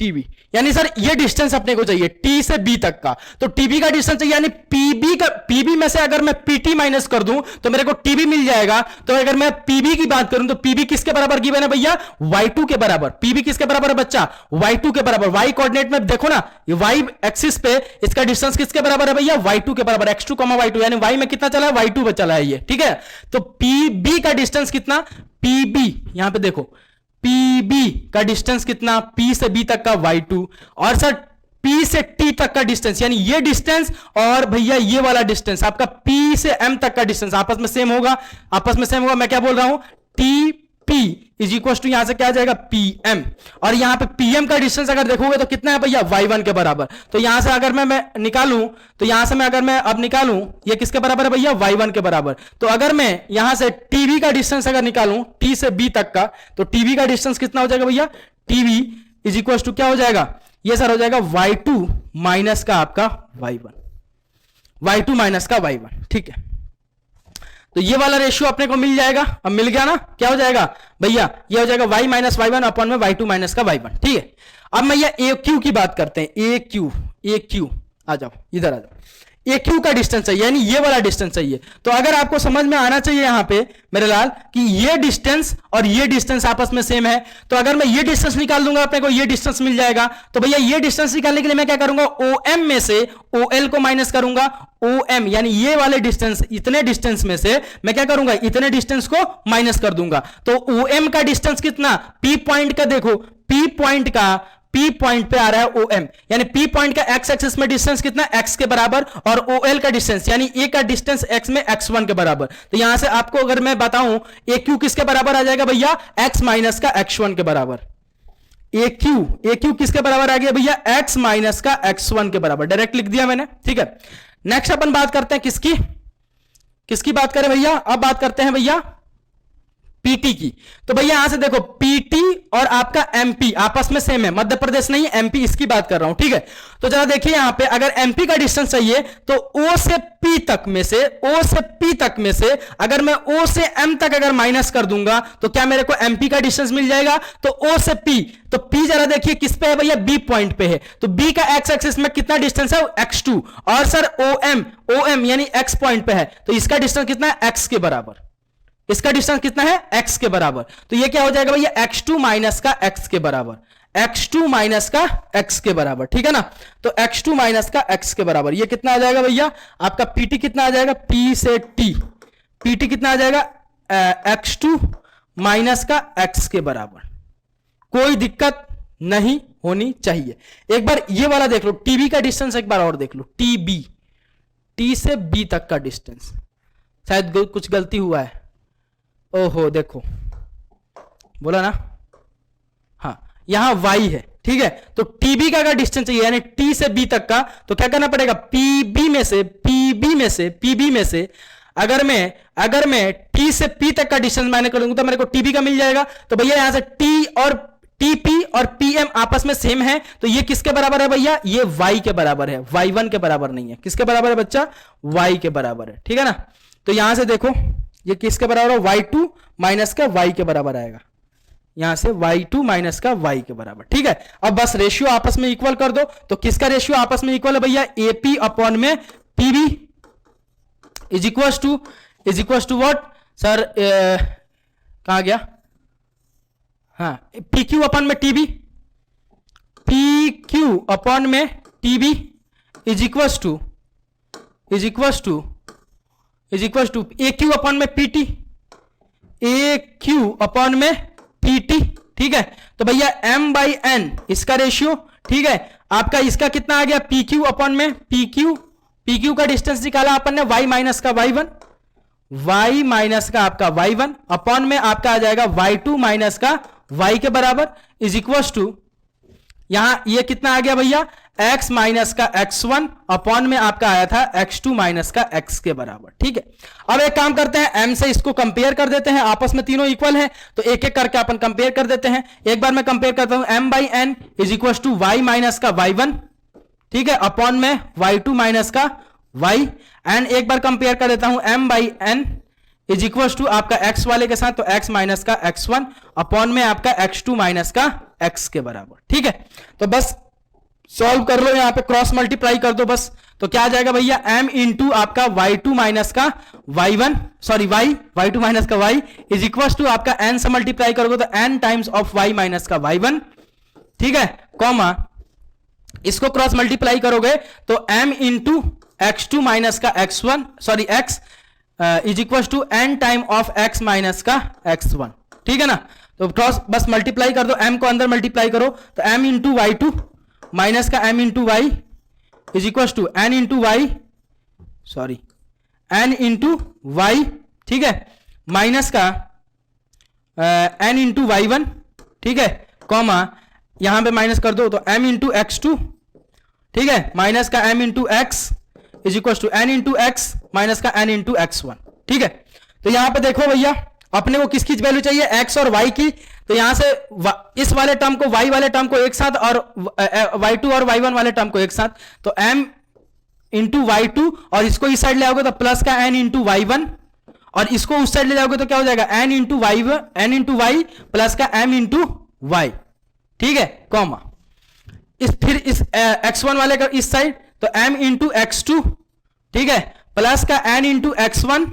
टीवी यानी सर ये डिस्टेंस अपने को चाहिए T से B तक का, तो टीबी का डिस्टेंस चाहिए, यानी PB में से अगर मैं PT माइनस कर दूं तो मेरे को TB मिल जाएगा। तो अगर मैं PB की बात करूं तो PB किसके बराबर गिवन है भैया, Y2 के बराबर। PB किसके बराबर है बच्चा, Y2 के बराबर। Y कोऑर्डिनेट में देखो ना, ये Y एक्सिस पे इसका डिस्टेंस किसके बराबर है भैया, Y2 के बराबर, x2, y2, यानी Y में कितना चला है, Y2 चला है ये, ठीक है। तो PB का डिस्टेंस कितना, PB यहां पे देखो PB का डिस्टेंस कितना, P से B तक का Y2, और सर P से T तक का डिस्टेंस यानी ये डिस्टेंस और भैया ये वाला डिस्टेंस आपका P से M तक का डिस्टेंस आपस में सेम होगा, मैं क्या बोल रहा हूं, P इज इक्वल टू यहां से क्या आ जाएगा PM, और यहां पे PM का डिस्टेंस अगर देखोगे तो कितना है भैया y1 के बराबर। तो यहां से अगर मैं निकालूं तो यहां से अगर मैं अब निकालूं ये किसके बराबर है भैया y1 के बराबर। तो अगर मैं यहां से TB का डिस्टेंस अगर निकालूं T से B तक का, तो TB का डिस्टेंस कितना हो जाएगा भैया, TB इज इक्वल टू क्या हो जाएगा, ये सर हो जाएगा y2 माइनस का आपका y1, y2 माइनस का y1। ठीक है, तो ये वाला रेशियो अपने को मिल जाएगा। अब मिल गया ना, क्या हो जाएगा भैया, ये हो जाएगा y माइनस y1 अपॉन में y2 माइनस का y1। ठीक है, अब मैं ये AQ की बात करते हैं। AQ आ जाओ, इधर आ जाओ। AQ का डिस्टेंस चाहिए, यानी ये वाला डिस्टेंस चाहिए। तो अगर आपको समझ में आना चाहिए यहां पे मेरे लाल कि ये डिस्टेंस और ये डिस्टेंस आपस में सेम है, तो अगर मैं ये डिस्टेंस निकाल दूंगा अपने को ये डिस्टेंस मिल जाएगा। तो भैया ये डिस्टेंस निकालने के लिए मैं क्या करूंगा, OM में से OL को माइनस करूंगा। OM यानी ये वाले डिस्टेंस, इतने डिस्टेंस में से मैं क्या करूंगा, इतने डिस्टेंस को माइनस कर दूंगा। तो OM का डिस्टेंस कितना, P पॉइंट का देखो, P पॉइंट पे आ रहा है OM, यानी P पॉइंट का x एक्सिस में डिस्टेंस कितना, x के बराबर, और OL का डिस्टेंस यानी A का डिस्टेंस x में x1 के बराबर। तो यहां से आपको अगर मैं बताऊं AQ किसके बराबर आ जाएगा भैया, x माइनस का x1 के बराबर। AQ किसके बराबर आ गया भैया, x माइनस का x1 के बराबर, डायरेक्ट लिख दिया मैंने। ठीक है, नेक्स्ट अपन बात करते हैं किसकी बात करें भैया, अब बात करते हैं भैया PT की। तो भैया यहां से देखो PT और आपका MP आपस में सेम है, मध्य प्रदेश नहीं MP, इसकी बात कर रहा हूं। ठीक है, तो जरा देखिए यहां पे अगर MP का डिस्टेंस चाहिए तो O से P तक में से अगर मैं O से M तक अगर माइनस कर दूंगा तो क्या मेरे को MP का डिस्टेंस मिल जाएगा। तो O से P, तो P जरा देखिए किस पे है भैया, B पॉइंट पे है। तो B का x एक्सिस में कितना डिस्टेंस है, x2, और सर OM यानी x पॉइंट पे है, तो इसका डिस्टेंस कितना है, x के बराबर। इसका डिस्टेंस कितना है, x के बराबर। तो ये क्या हो जाएगा भैया, x2 माइनस का x के बराबर, x2 माइनस का x के बराबर। ठीक है ना, तो x2 माइनस का x के बराबर, ये कितना आ जाएगा भैया आपका PT कितना आ जाएगा, P से T, PT कितना आ जाएगा, x2 माइनस का x के बराबर। कोई दिक्कत नहीं होनी चाहिए। एक बार ये वाला देख लो, TB का डिस्टेंस एक बार और देख लो, TB, T से B तक का डिस्टेंस, शायद कुछ गलती हुआ है। ओहो देखो, बोला ना, हाँ यहां y है। ठीक है, तो TB का अगर डिस्टेंस चाहिए यानी T से B तक का, तो क्या करना पड़ेगा, PB में से अगर मैं T से P तक का डिस्टेंस माइनस कर दूंगा तो मेरे को TB का मिल जाएगा। तो भैया यहां से TP और PM आपस में सेम है, तो ये किसके बराबर है भैया, ये y के बराबर है, y1 के बराबर नहीं है। किसके बराबर है बच्चा, y के बराबर है। ठीक है ना, तो यहां से देखो ये किसके बराबर है, y2 माइनस का y के बराबर आएगा, यहां से y2 माइनस का y के बराबर। ठीक है, अब बस रेशियो आपस में इक्वल कर दो। तो किसका रेशियो आपस में इक्वल है भैया, AP अपॉन में PB is equal to what sir, कहां गया, हाँ PQ अपॉन में TB, PQ अपॉन में TB is equal to AQ upon में PT, AQ अपॉन में PT। ठीक है, तो भैया M/N इसका रेशियो। ठीक है, आपका इसका कितना आ गया, PQ अपॉन में PQ का डिस्टेंस निकाला अपन ने, y माइनस का y1 अपॉन में आपका आ जाएगा y2 माइनस का y के बराबर इज इक्वल टू, यहां ये कितना आ गया भैया, x माइनस का x1 अपॉन में आपका आया था x2 माइनस का x के बराबर। ठीक है, अब एक काम करते हैं, m से इसको कंपेयर कर देते हैं, आपस में तीनों इक्वल हैं, तो एक एक करके अपन कंपेयर कर देते हैं। एक बार मैं कंपेयर करता हूं, M/N is equal to y minus का y1, ठीक है, अपॉन में y2 माइनस का y, एंड एक बार कंपेयर कर देता हूं M/N इज इक्वल टू आपका x वाले के साथ, तो x माइनस का x1 अपॉन में आपका x2 माइनस का x के बराबर। ठीक है, तो बस सॉल्व कर लो, यहां पे क्रॉस मल्टीप्लाई कर दो बस, तो क्या आ जाएगा भैया, m इंटू आपका y2 माइनस का y1, सॉरी y2 माइनस का y इज इक्वल टू आपका n से मल्टीप्लाई करोगे तो n times of y minus का y1। ठीक है, कॉमा इसको क्रॉस मल्टीप्लाई करोगे तो m इंटू x2 माइनस का x1, sorry x is equal to n time of x minus का x1। ठीक है ना, तो क्रॉस बस मल्टीप्लाई कर दो, m को अंदर मल्टीप्लाई करो तो m इंटू y2 माइनस का m into y is equal to n into y, sorry n into y, ठीक है, माइनस का n इंटू वाई वन, ठीक है, कॉमा यहां पे माइनस कर दो तो m इंटू एक्स टू, ठीक है, माइनस का m into x is equal to n into x minus का n इंटू एक्स वन, ठीक है। तो यहां पे देखो भैया अपने को किसकी वैल्यू चाहिए, x और y की, तो यहां से इस वाले टर्म को y वाले टर्म को एक साथ और y2 और y1 वाले टर्म को एक साथ, तो m इंटू वाई टू, और इसको इस साइड ले आओगे तो प्लस का n इंटू वाई वन, और इसको उस साइड ले जाओगे तो क्या हो जाएगा n into y, n into y plus का m इंटू वाई, ठीक है, कॉमा फिर इस x1 वाले का इस साइड तो m इंटू एक्स टू, ठीक है, प्लस का n into x one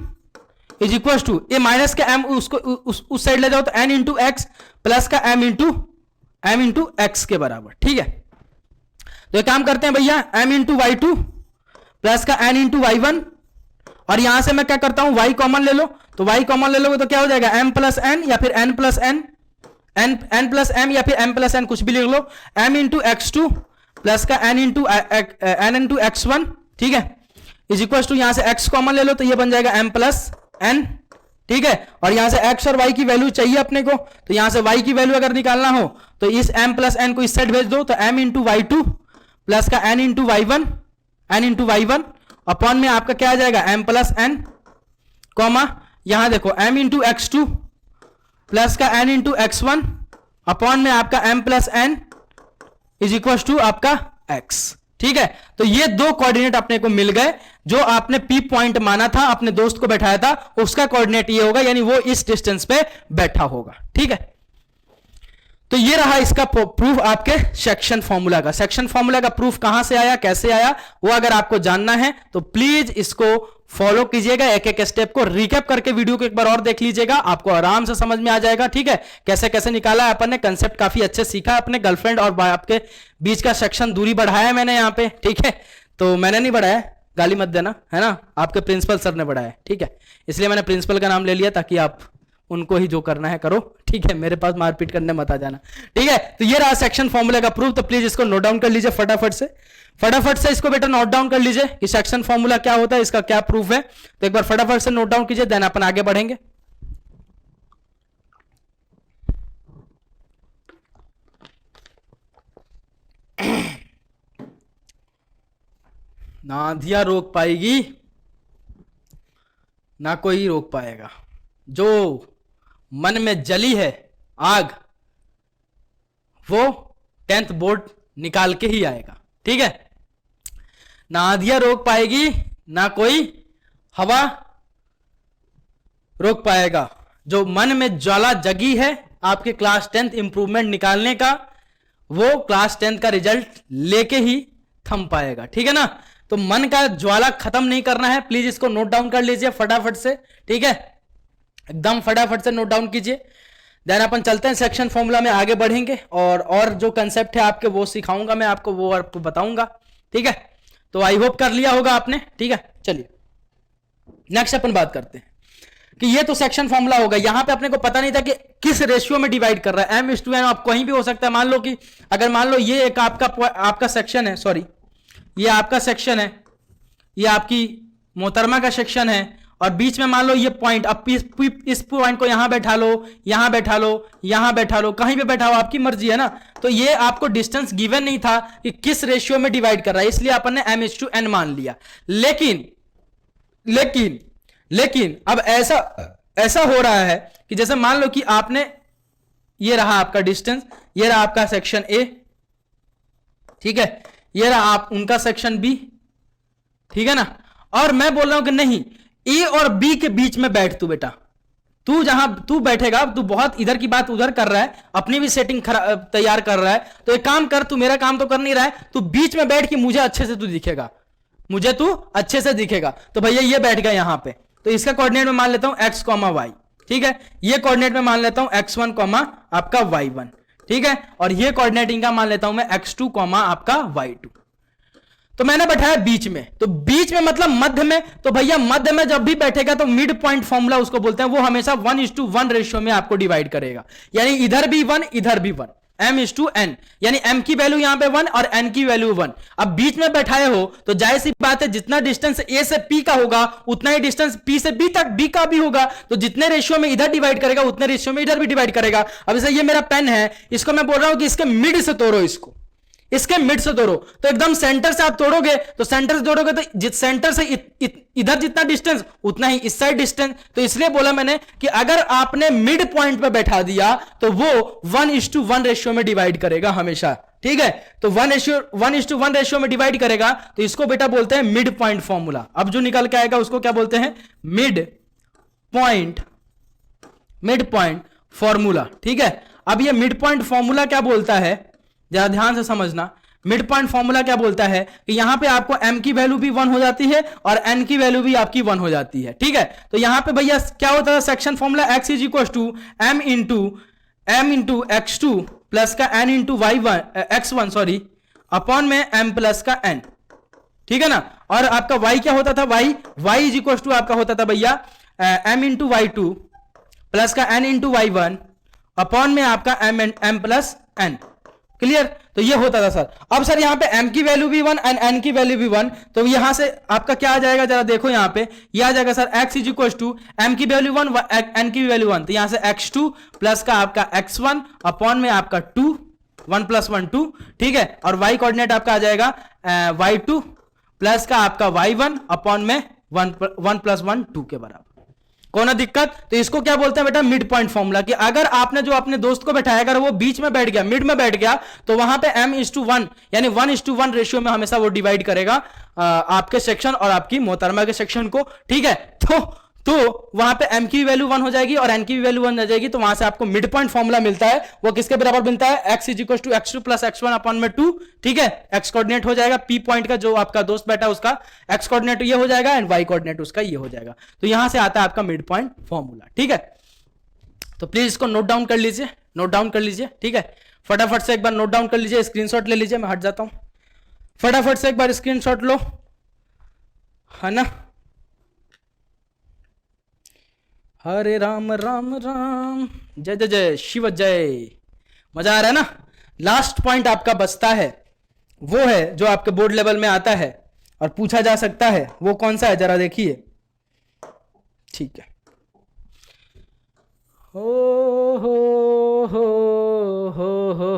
is equal to ये माइनस का m उसको उस साइड ले जाओ तो n इंटू एक्स प्लस का m इंटू एक्स के बराबर, ठीक है। तो ये काम करते हैं भैया, m into y two plus का n इंटू वाई वन, और यहां से मैं क्या करता हूं y कॉमन ले लो, तो y कॉमन ले लोगे तो क्या हो जाएगा m प्लस n या फिर n plus n, n plus m या फिर m प्लस n कुछ भी लिख लो, m into x two plus का n इंटू एक्स वन, ठीक है, इज इक्वल टू यहां से x कॉमन ले लो तो ये बन जाएगा m प्लस n, ठीक है, और यहां से x और y की वैल्यू चाहिए अपने को, तो यहां से y की वैल्यू अगर निकालना हो तो इस m प्लस n को इस साइड भेज दो तो m into y two plus का n into y one upon में आपका क्या आ जाएगा m प्लस n, कॉमा यहां देखो m into x two plus का n into x one upon में आपका m plus n is equal to आपका x, ठीक है। तो ये दो कोऑर्डिनेट अपने को मिल गए, जो आपने पी पॉइंट माना था, अपने दोस्त को बैठाया था, उसका कोऑर्डिनेट ये होगा, यानी वो इस डिस्टेंस पे बैठा होगा, ठीक है। तो ये रहा इसका प्रूफ आपके सेक्शन फॉर्मूला का। सेक्शन फॉर्मूला का प्रूफ कहां से आया, कैसे आया, वो अगर आपको जानना है तो प्लीज इसको फॉलो कीजिएगा, एक एक स्टेप को रिकैप करके वीडियो को एक बार और देख लीजिएगा, आपको आराम से समझ में आ जाएगा, ठीक है। कैसे कैसे निकाला है अपन ने, कंसेप्ट काफी अच्छे सीखा अपने गर्लफ्रेंड और आपके बीच का सेक्शन दूरी बढ़ाया मैंने यहाँ पे, ठीक है। तो मैंने नहीं बढ़ाया, गाली मत देना, है ना, आपके प्रिंसिपल सर ने बढ़ाया, ठीक है, इसलिए मैंने प्रिंसिपल का नाम ले लिया ताकि आप उनको ही जो करना है करो, ठीक है, मेरे पास मारपीट करने मत आ जाना, ठीक है। तो ये रहा सेक्शन फॉर्मूला का प्रूफ, तो प्लीज इसको नोट डाउन कर लीजिए फटाफट से इसको बेटा नोट डाउन कर लीजिए कि सेक्शन फॉर्मूला क्या होता है, इसका क्या प्रूफ है, तो एक बार फटाफट से नोट डाउन कीजिए, देन अपन आगे बढ़ेंगे। ना धिया रोक पाएगी ना कोई रोक पाएगा, जो मन में जली है आग वो 10th बोर्ड निकाल के ही आएगा, ठीक है। ना आंधियां रोक पाएगी ना कोई हवा रोक पाएगा, जो मन में ज्वाला जगी है आपके क्लास 10th इंप्रूवमेंट निकालने का, वो क्लास 10th का रिजल्ट लेके ही थम पाएगा, ठीक है ना। तो मन का ज्वाला खत्म नहीं करना है, प्लीज इसको नोट डाउन कर लीजिए फटाफट से, ठीक है, एकदम फटाफट से नोट डाउन कीजिए। देन अपन चलते हैं सेक्शन फॉर्मूला में आगे बढ़ेंगे, और जो कंसेप्ट है आपके वो सिखाऊंगा मैं आपको, वो आपको बताऊंगा, ठीक है। तो आई होप कर लिया होगा आपने, ठीक है। चलिए नेक्स्ट अपन बात करते हैं कि ये तो सेक्शन फॉर्मूला होगा, यहां पे अपने को पता नहीं था कि किस रेशियो में डिवाइड कर रहा है, m/n, आप कहीं भी हो सकता है। मान लो कि अगर मान लो ये एक आपका सेक्शन है, सॉरी ये आपका सेक्शन है, ये आपकी मोहतरमा का सेक्शन है, और बीच में मान लो ये पॉइंट, अब इस पॉइंट को यहां बैठा लो, यहां बैठा लो, यहां बैठा लो, कहीं पे बैठा हो, आपकी मर्जी है ना। तो ये आपको डिस्टेंस गिवन नहीं था कि किस रेशियो में डिवाइड कर रहा है, इसलिए अपन ने m/n मान लिया। लेकिन अब ऐसा हो रहा है कि जैसे मान लो कि आपने, ये रहा आपका डिस्टेंस, ये रहा आपका सेक्शन ए, ठीक है, ये रहा आप उनका सेक्शन बी, ठीक है ना। और मैं बोल रहा हूं कि नहीं, ए और बी के बीच में बैठ तू बेटा, तू जहां तू बैठेगा, तू बहुत इधर की बात उधर कर रहा है, अपनी भी सेटिंग तैयार कर रहा है, तो एक काम कर, तू मेरा काम तो कर नहीं रहा है, तू बीच में बैठ के मुझे अच्छे से तू दिखेगा, मुझे तू अच्छे से दिखेगा। तो भैया ये बैठ गया यहां पे, तो इसका कोऑर्डिनेट में मान लेता हूं x, y, ठीक है। ये कोऑर्डिनेट में मान लेता हूं x1, आपका y1, ठीक है, और ये कोऑर्डिनेट इनका मान लेता हूं मैं x2, आपका y2। तो मैंने बैठाया बीच में, तो बीच में मतलब मध्य में, तो भैया मध्य में जब भी बैठेगा तो मिड पॉइंट फॉर्मूला उसको बोलते हैं, वो हमेशा 1:1 रेशियो में आपको डिवाइड करेगा, यानी इधर भी 1 इधर भी 1, m/n, यानी m की वैल्यू यहां पे 1 और n की वैल्यू 1। अब बीच में बैठाए हो तो जाहिर सी बात है जितना डिस्टेंस a से p का होगा उतना ही डिस्टेंस p से b तक b का भी होगा, तो जितने रेशियो में इधर डिवाइड करेगा उतने रेशियो में इधर भी डिवाइड करेगा। अब जैसे ये मेरा पेन है, इसको मैं बोल रहा हूं कि इसके मिड से तोड़ो, इसके मिड से तोड़ो, तो एकदम सेंटर से आप तोड़ोगे, तो सेंटर से तोड़ोगे तो जिस सेंटर से इधर जितना डिस्टेंस उतना ही इस साइड डिस्टेंस। तो इसलिए बोला मैंने कि अगर आपने मिड पॉइंट पे बैठा दिया तो वो 1:1 रेशियो में डिवाइड करेगा हमेशा, ठीक है। तो 1:1 रेशियो में डिवाइड करेगा, तो इसको बेटा बोलते हैं मिड पॉइंट फॉर्मूला। अब जो निकल के आएगा उसको क्या बोलते हैं, मिड पॉइंट फॉर्मूला, ठीक है। अब ये मिड पॉइंट फॉर्मूला क्या बोलता है, जरा ध्यान से समझना। मिड पॉइंट फॉर्मूला क्या बोलता है कि यहां पे आपको m की वैल्यू भी 1 हो जाती है और n की वैल्यू भी आपकी 1 हो जाती है, ठीक है। तो यहां पे भैया क्या होता है, section formula x is equal to m into x2 plus का n into x1 sorry upon में m प्लस का n, ठीक है ना। और आपका y क्या होता था, y इज इक्वल टू आपका होता था भैया m इंटू y2 प्लस का n इंटू y1 अपॉन में आपका m प्लस n, क्लियर। तो ये होता था सर। अब सर यहां पे m की वैल्यू भी 1 एंड n की वैल्यू भी 1, तो यहां से आपका क्या आ जाएगा, जरा देखो यहां पे ये आ जाएगा sir x is equal to m की वैल्यू 1 n की वैल्यू 1, तो यहां से x2 प्लस का आपका x1 अपॉन में आपका 2 1 + 1 2, ठीक है। और y कोऑर्डिनेट आपका आ जाएगा y2 प्लस का आपका y1 अपॉन में 1 + 1 2 के बराबर। कौन दिक्कत, तो इसको क्या बोलते हैं बेटा, मिड पॉइंट फॉर्मूला। कि अगर आपने जो अपने दोस्त को बैठाया, अगर वो बीच में बैठ गया, मिड में बैठ गया, तो वहां पे m/1 यानी 1:1 रेशियो में हमेशा वो डिवाइड करेगा आपके सेक्शन और आपकी मोहतरमा के सेक्शन को, ठीक है। तो वहां पे m की वैल्यू 1 हो जाएगी और n की वैल्यू 1 हो जाएगी, तो वहां से आपको मिड पॉइंट फॉर्मूला मिलता है। वो किसके बराबर बनता है, x is equal to x2 plus x1 upon में 2, ठीक है। x कोऑर्डिनेट हो जाएगा p पॉइंट का, जो आपका दोस्त बैठा उसका x कोऑर्डिनेट ये हो जाएगा एंड y कोऑर्डिनेट उसका ये हो जाएगा। तो यहां से आता है आपका मिड पॉइंट फॉर्मूला, ठीक है। तो प्लीज इसको नोट डाउन कर लीजिए, ठीक है। फटाफट से एक बार नोट डाउन कर लीजिए, स्क्रीनशॉट ले लीजिए, मैं हट जाता हूं। फटाफट से एक बार स्क्रीनशॉट लो, है ना। हरे राम राम राम, जय जय जय शिव जय। मजा आ रहा है ना। लास्ट पॉइंट आपका बचता है, वो है जो आपके बोर्ड लेवल में आता है और पूछा जा सकता है, वो कौन सा है जरा देखिए, ठीक है। हो हो हो हो हो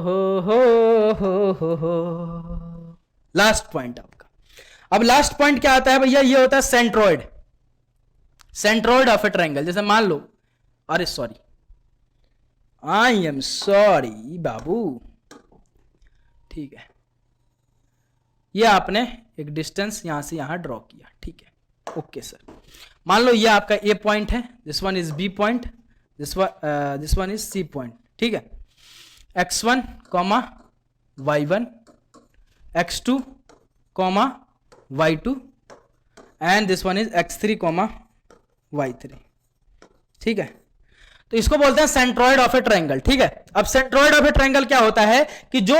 हो हो हो, लास्ट पॉइंट आपका। अब लास्ट पॉइंट क्या आता है भैया, ये होता है सेंट्रोइड ऑफ ए ट्रायंगल। जैसे मान लो, अरे सॉरी, आई एम सॉरी बाबू, ठीक है। ये आपने एक डिस्टेंस यहां से यहां ड्रॉ किया, ठीक है, ओके सर। मान लो ये आपका ए पॉइंट है, this one is B point, this one is C point, ठीक है। x1, y1, x2, y2 and this one is x3, y3, ठीक है। तो इसको बोलते हैं सेंट्रोइड ऑफ ए ट्रायंगल, ठीक है। अब सेंट्रोइड ऑफ ए ट्रायंगल क्या होता है कि जो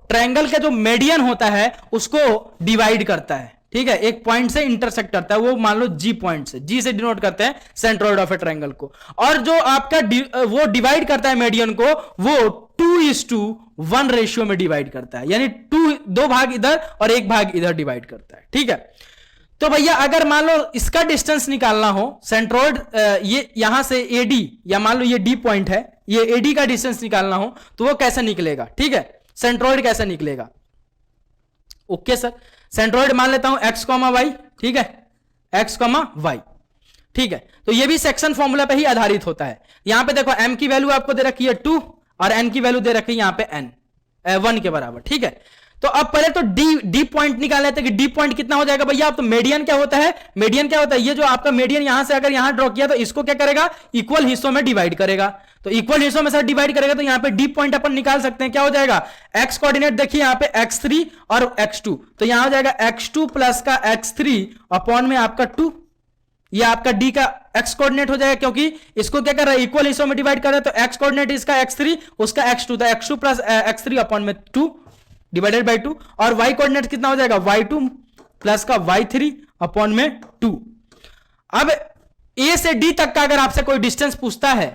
ट्रायंगल का जो मीडियन होता है उसको डिवाइड करता है, ठीक है, एक पॉइंट से इंटरसेक्ट करता है, वो मान लो जी पॉइंट से, जी से डिनोट करते हैं सेंट्रोइड ऑफ ए ट्रायंगल को। और जो आपका वो डिवाइड करता है मीडियन को, वो 2:1 रेशियो में डिवाइड करता है, यानी 2 भाग इधर और 1 भाग इधर डिवाइड करता है, ठीक है। तो भैया अगर मान लो इसका डिस्टेंस निकालना हो, सेंट्रोइड ये यहां से AD, या मान लो ये D पॉइंट है, ये AD का डिस्टेंस निकालना हो तो वो कैसे निकलेगा, ठीक है। सेंट्रोइड कैसे निकलेगा, ओके सर। सेंट्रोइड मान लेता हूं x, y, ठीक है, x, y, ठीक है। तो ये भी सेक्शन फॉर्मूला पे ही आधारित होता है। यहां पे देखो m की वैल्यू आपको दे रखी है 2 और n की वैल्यू दे रखी है यहां पे n 1 के बराबर, ठीक है। तो अब पहले तो डी पॉइंट निकाल लेते हैं कि डी पॉइंट कितना हो जाएगा भैया। अब तो मीडियन क्या होता है, मीडियन क्या होता है, ये जो आपका मीडियन यहां से अगर यहां ड्रॉ किया तो इसको क्या करेगा, इक्वल हिस्सों में डिवाइड करेगा। तो इक्वल हिस्सों में सर डिवाइड करेगा, तो यहां पे डी पॉइंट अपन निकाल सकते हैं, क्या हो जाएगा, एक्स कोऑर्डिनेट देखिए यहां पे x3 और x2, तो यहां हो जाएगा x2 प्लस का x3 अपॉन में आपका 2, ये आपका डी का x कोऑर्डिनेट हो जाएगा, क्योंकि इसको क्या कर रहा है, इक्वल हिस्सों में डिवाइड कर रहा है। तो x कोऑर्डिनेट इसका x3, उसका x2, तो x2 प्लस x3 अपॉन में 2 डिवाइडेड बाय 2, और y कोऑर्डिनेट कितना हो जाएगा, y2 प्लस का y3 अपॉन में 2। अब a से d तक का अगर आपसे कोई डिस्टेंस पूछता है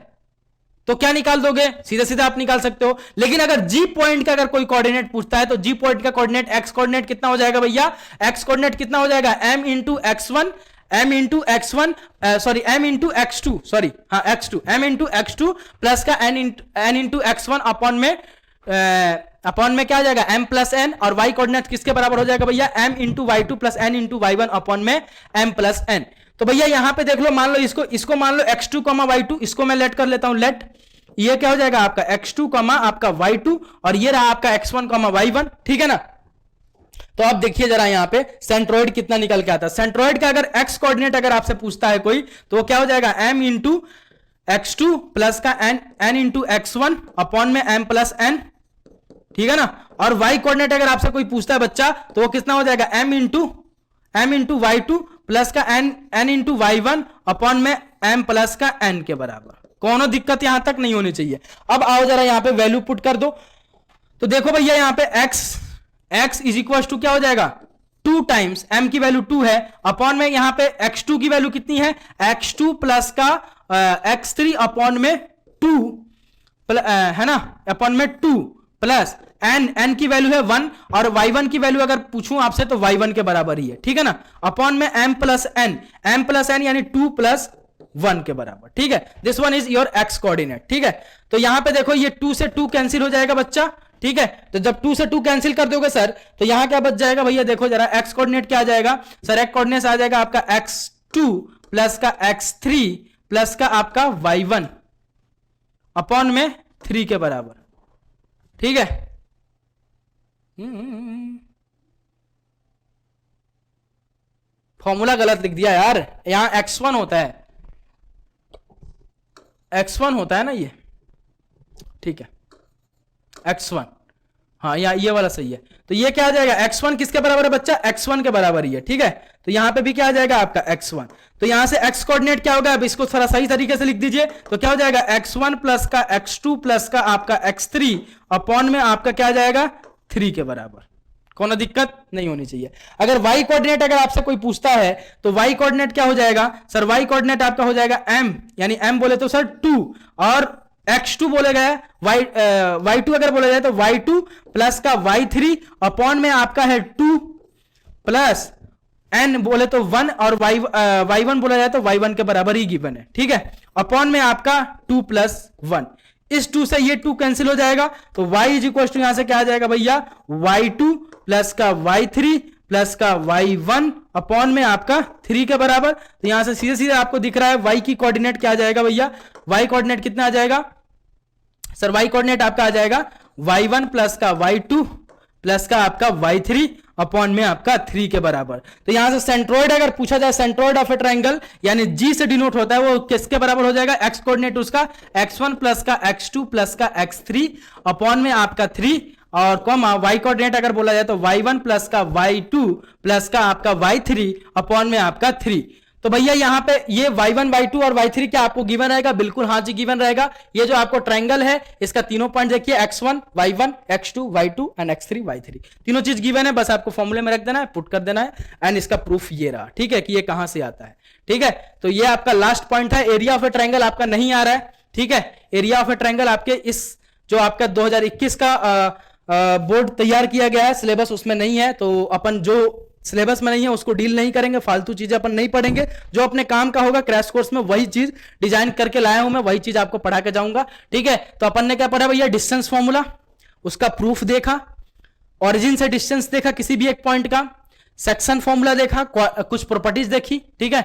तो क्या निकाल दोगे, सीधे सीधे आप निकाल सकते हो। लेकिन अगर जी पॉइंट का अगर कोई कोऑर्डिनेट पूछता है तो जी पॉइंट का कोऑर्डिनेट एक्स कोऑर्डिनेट कितना हो जाएगा भैया, एक्स कोऑर्डिनेट कितना हो जाएगा, m into x1 m into x1 sorry m into x2 sorry हाँ x2 m into x2 plus का n इंटू x1 अपॉन में क्या आ जाएगा m प्लस n, और y कोऑर्डिनेट किसके बराबर हो जाएगा भैया, m into y2 plus n into y1 upon में m प्लस n। तो भैया यहां पे देख लो, मान लो इसको मान लो x2 y2, इसको मैं लेट कर लेता हूं, लेट ये क्या हो जाएगा आपका x2 आपका y2, और ये रहा आपका x1 y1, ठीक है ना। तो आप देखिए जरा यहां पे सेंट्रोइड कितना निकल के आता है। सेंट्रोइड का अगर x कोऑर्डिनेट अगर आपसे पूछता है कोई तो वो क्या हो जाएगा, m इंटू x2 प्लस का n इंटू x1 अपॉन में m प्लस n, ठीक है ना। और y कोऑर्डिनेट अगर आपसे कोई पूछता है बच्चा तो वो कितना हो जाएगा, m इंटू y2 प्लस का n इंटू y1 अपॉन में m प्लस का n के बराबर। कोनो दिक्कत यहां तक नहीं होनी चाहिए। अब आओ जरा यहां पे वैल्यू पुट कर दो। तो देखो भैया यहां पे x इज इक्वल टू क्या हो जाएगा, 2 टाइम्स m की वैल्यू 2 है अपॉन में यहां पे x2 की वैल्यू कितनी है, x2 प्लस का x3 अपॉन में 2 है ना, अपॉन में 2 प्लस n की वैल्यू है 1, और y1 की वैल्यू अगर पूछूं आपसे तो y1 के बराबर ही है, ठीक है ना, अपॉन में m प्लस n यानी 2 प्लस 1 के बराबर, ठीक है। This one is your x coordinate, ठीक है। तो यहां पे देखो ये 2 से 2 कैंसिल हो जाएगा बच्चा, ठीक है। तो जब 2 से 2 कैंसिल कर दोगे सर तो यहां क्या बच जाएगा भैया, देखो जरा x कोऑर्डिनेट क्या आ जाएगा सर, x कोऑर्डिनेट आ जाएगा आपका x2 प्लस का x3 प्लस का आपका y1 अपॉन में 3 के बराबर, ठीक है। फॉर्मूला गलत लिख दिया यार, यहां x1 होता है, x1 होता है ना ये, ठीक है x1, हाँ ये वाला सही है। तो ये क्या आ जाएगा, x1 किसके बराबर है बच्चा, x1 के बराबर ही है, ठीक है। तो यहां पे भी क्या आ जाएगा आपका x1। तो यहां से x कोऑर्डिनेट क्या होगा, अब इसको थोड़ा सही तरीके से लिख दीजिए। तो क्या हो जाएगा, x1 प्लस का x2 प्लस का आपका x3 अपॉन में आपका क्या आ जाएगा 3 के बराबर। कोनो दिक्कत नहीं होनी चाहिए। अगर y कोऑर्डिनेट अगर आपसे कोई पूछता है तो y कोऑर्डिनेट क्या हो जाएगा सर, y कोऑर्डिनेट आपका हो जाएगा m, यानी m बोले तो सर 2, और x2 बोले गया y2 अगर बोला जाए तो y2 प्लस का y3 अपॉन में आपका है 2 प्लस n बोले तो 1, और y1 बोला जाए तो y1 के बराबर ही गिवन है, ठीक है, अपॉन में आपका 2 प्लस 1। इस 2 से ये 2 कैंसिल हो जाएगा, तो y इज इक्वल टू यहां से क्या आ जाएगा भैया, y2 प्लस का y3 प्लस का y1 अपॉन में आपका 3 के बराबर। तो यहां से सीधे सीधे आपको दिख रहा है y की कोऑर्डिनेट क्या आ जाएगा भैया, y कोऑर्डिनेट कितना आ जाएगा सर, y कोऑर्डिनेट आपका आ जाएगा y1 प्लस का y2 प्लस का आपका y3 अपॉन में आपका 3 के बराबर। तो यहां से सेंट्रोइड अगर पूछा जाए, सेंट्रोइड ऑफ ए ट्रायंगल यानी जी से डिनोट होता है, वो किसके बराबर हो जाएगा, x कोऑर्डिनेट उसका x1 प्लस का x2 प्लस का x3 अपॉन में आपका 3, और कॉमा y कोऑर्डिनेट अगर बोला जाए तो y1 प्लस का y2 प्लस का आपका y3 अपॉन में आपका 3। तो भैया यहां पे ये y1 y2 और y3 क्या आपको गिवन रहेगा, बिल्कुल हाँ जी गिवन रहेगा। ये जो आपको ट्रायंगल है इसका तीनों पॉइंट देखिए, x1 y1 x2 y2 and x3 y3 तीनों चीज गिवन है, बस आपको फॉर्मूले में रख देना है, पुट कर देना है, एंड इसका प्रूफ ये रहा, ठीक है, कि ये कहां से आता है, ठीक है। तो ये आपका लास्ट पॉइंट है। एरिया ऑफ ए ट्रायंगल आपका नहीं आ रहा है, ठीक है। एरिया ऑफ ए ट्रायंगल आपके इस जो आपका 2021 का बोर्ड तैयार किया गया है, सिलेबस उसमें नहीं है, तो अपन जो सिलेबस में नहीं है उसको डील नहीं करेंगे, फालतू चीजें अपन नहीं पढ़ेंगे। जो अपने काम का होगा क्रैश कोर्स में वही चीज डिजाइन करके लाया हूं मैं, वही चीज आपको पढ़ा के जाऊंगा, ठीक है। तो अपन ने क्या पढ़ा भैया, डिस्टेंस फॉर्मूला, उसका प्रूफ देखा, ओरिजिन से डिस्टेंस देखा किसी भी एक पॉइंट का, सेक्शन फॉर्मूला देखा, कुछ प्रॉपर्टीज देखी, ठीक है,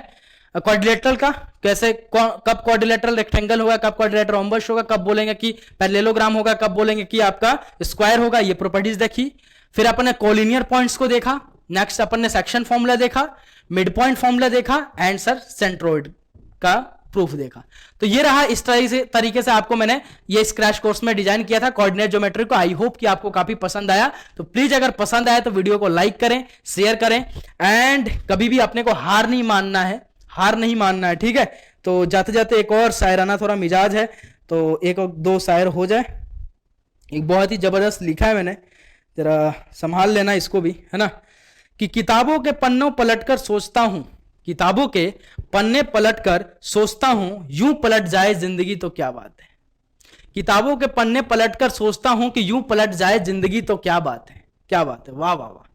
क्वाड्रिलेटरल का कैसे, कब क्वाड्रिलेटरल रेक्टेंगल होगा, कब क्वाड्रिलेटरल रोम्बस होगा, कब बोलेंगे कि पैरेललोग्राम होगा, कब बोलेंगे कि आपका स्क्वायर होगा, ये प्रॉपर्टीज देखी। फिर अपन ने कोलिनियर पॉइंट्स को देखा, नेक्स्ट अपन ने सेक्शन फॉर्मूला देखा, मिड पॉइंट फॉर्मूला देखा, एंड सर सेंट्रोइड का प्रूफ देखा। तो ये रहा, इस तरीके से आपको मैंने ये क्रैश कोर्स में डिजाइन किया था कोऑर्डिनेट ज्योमेट्री को। आई होप कि आपको काफी पसंद आया। तो प्लीज अगर पसंद आया तो वीडियो को लाइक करें, शेयर करें, एंड कभी भी अपने को हार नहीं मानना है, हार नहीं मानना है, ठीक है। तो जाते जाते एक और शायराना थोड़ा मिजाज है, तो एक और दो शायर हो जाए। एक बहुत ही जबरदस्त लिखा है मैंने, जरा संभाल लेना इसको भी, है ना। कि किताबों के पन्नों पलटकर सोचता हूं, किताबों के पन्ने पलटकर सोचता हूं, यूं पलट जाए जिंदगी तो क्या बात है। किताबों के पन्ने पलटकर सोचता हूं कि यूं पलट जाए जिंदगी तो क्या बात है, क्या बात है, वाह वाह वाह,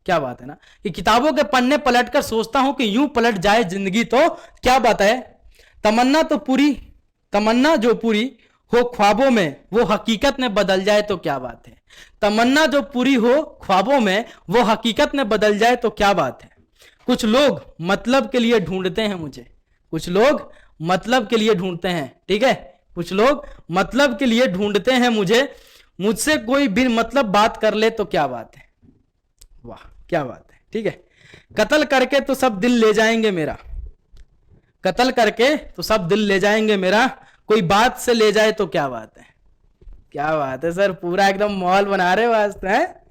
क्या बात है ना। कि किताबों के पन्ने पलटकर सोचता हूं कि यूं पलट जाए जिंदगी तो क्या बात है। तमन्ना तो पूरी, तमन्ना जो पूरी हो ख्वाबों में वो हकीकत में बदल जाए तो क्या बात है। तमन्ना जो पूरी हो ख्वाबों में वो हकीकत में बदल जाए तो क्या बात है। कुछ लोग मतलब के लिए ढूंढते हैं मुझे, कुछ लोग मतलब के लिए ढूंढते हैं, ठीक है, कुछ लोग मतलब के लिए ढूंढते हैं मुझे, मुझसे कोई बिन मतलब बात कर ले तो क्या बात है। वाह क्या बात है, ठीक है। कत्ल करके तो सब दिल ले जाएंगे मेरा, कत्ल करके तो सब दिल ले जाएंगे मेरा, कोई बात से ले जाए तो क्या बात है। क्या बात है सर, पूरा एकदम मॉल बना रहे हो आज तो, है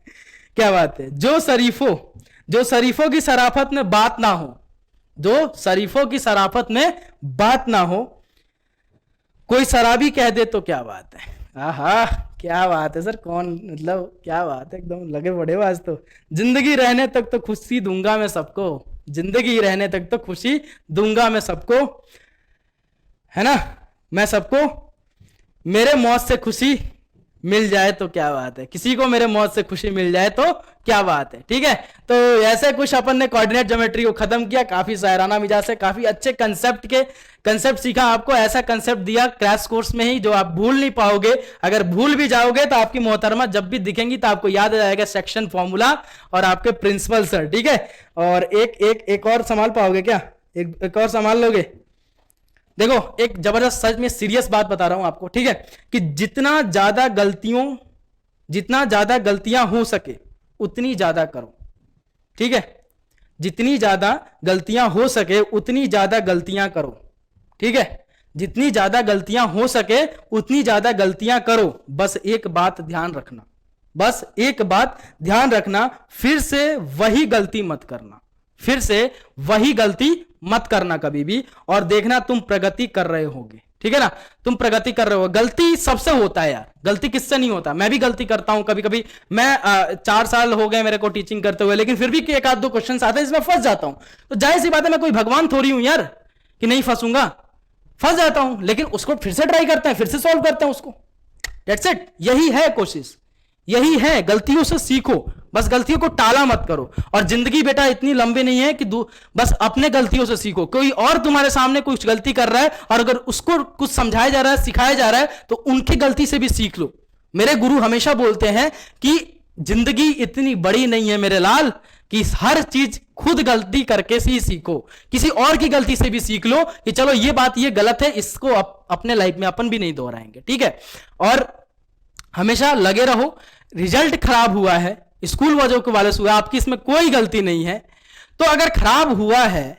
क्या बात है। जो शरीफों की शराफत में बात ना हो, जो शरीफों की शराफत में बात ना हो, कोई शराबी कह दे तो क्या बात है। आहा क्या बात है सर, कौन मतलब क्या बात है, एकदम लगे बड़े हो आज तो। जिंदगी रहने तक तो खुशी दूंगा मैं सबको, जिंदगी रहने तक तो खुशी दूंगा मैं सबको, है ना, मैं सबको। मेरे मौत से खुशी मिल जाए तो क्या बात है, किसी को मेरे मौत से खुशी मिल जाए तो क्या बात है, ठीक है। तो ऐसे कुछ अपन ने कोऑर्डिनेट ज्योमेट्री को खत्म किया, काफी शायराना मिजाज से, काफी अच्छे कंसेप्ट सीखा। आपको ऐसा कंसेप्ट दिया क्रैश कोर्स में ही जो आप भूल नहीं पाओगे। अगर भूल भी जाओगे तो आपकी मोहतरमा जब भी दिखेंगी तो आपको याद आ जाएगा सेक्शन फॉर्मूला और आपके प्रिंसिपल सर, ठीक है। और एक और संभाल पाओगे क्या, एक और संभाल लोगे। देखो एक जबरदस्त सच में सीरियस बात बता रहा हूं आपको, ठीक है, कि जितना ज्यादा गलतियां हो सके उतनी ज्यादा करो, ठीक है। जितनी ज्यादा गलतियां हो सके उतनी ज्यादा गलतियां करो, ठीक है। जितनी ज्यादा गलतियां हो सके उतनी ज्यादा गलतियां करो। बस एक बात ध्यान रखना, बस एक बात ध्यान रखना, फिर से वही गलती मत करना, फिर से वही गलती मत करना कभी भी, और देखना तुम प्रगति कर रहे होगे, ठीक है ना, तुम प्रगति कर रहे हो। गलती सबसे होता है यार, गलती किससे नहीं होता। मैं भी गलती करता हूं कभी कभी। मैं 4 साल हो गए मेरे को टीचिंग करते हुए, लेकिन फिर भी एक आध दो क्वेश्चन आते हैं इसमें फंस जाता हूं। तो जाहिर सी बात है मैं कोई भगवान थोड़ी हूं यार कि नहीं फंसूंगा, फंस जाता हूं, लेकिन उसको फिर से ट्राई करते हैं, फिर से सॉल्व करते हैं उसको। दैट्स इट, यही है कोशिश, यही है। गलतियों से सीखो, बस गलतियों को टाला मत करो। और जिंदगी बेटा इतनी लंबी नहीं है कि बस अपने गलतियों से सीखो। कोई और तुम्हारे सामने कुछ गलती कर रहा है और अगर उसको कुछ समझाया जा रहा है, सिखाया जा रहा है, तो उनकी गलती से भी सीख लो। मेरे गुरु हमेशा बोलते हैं कि जिंदगी इतनी बड़ी नहीं है मेरे लाल कि हर चीज खुद गलती करके ही सीखो, किसी और की गलती से भी सीख लो कि चलो ये बात ये गलत है, इसको अपने लाइफ में अपन भी नहीं दोहराएंगे, ठीक है। और हमेशा लगे रहो। रिजल्ट खराब हुआ है, स्कूल वाले से हुआ, आपकी इसमें कोई गलती नहीं है। तो अगर खराब हुआ है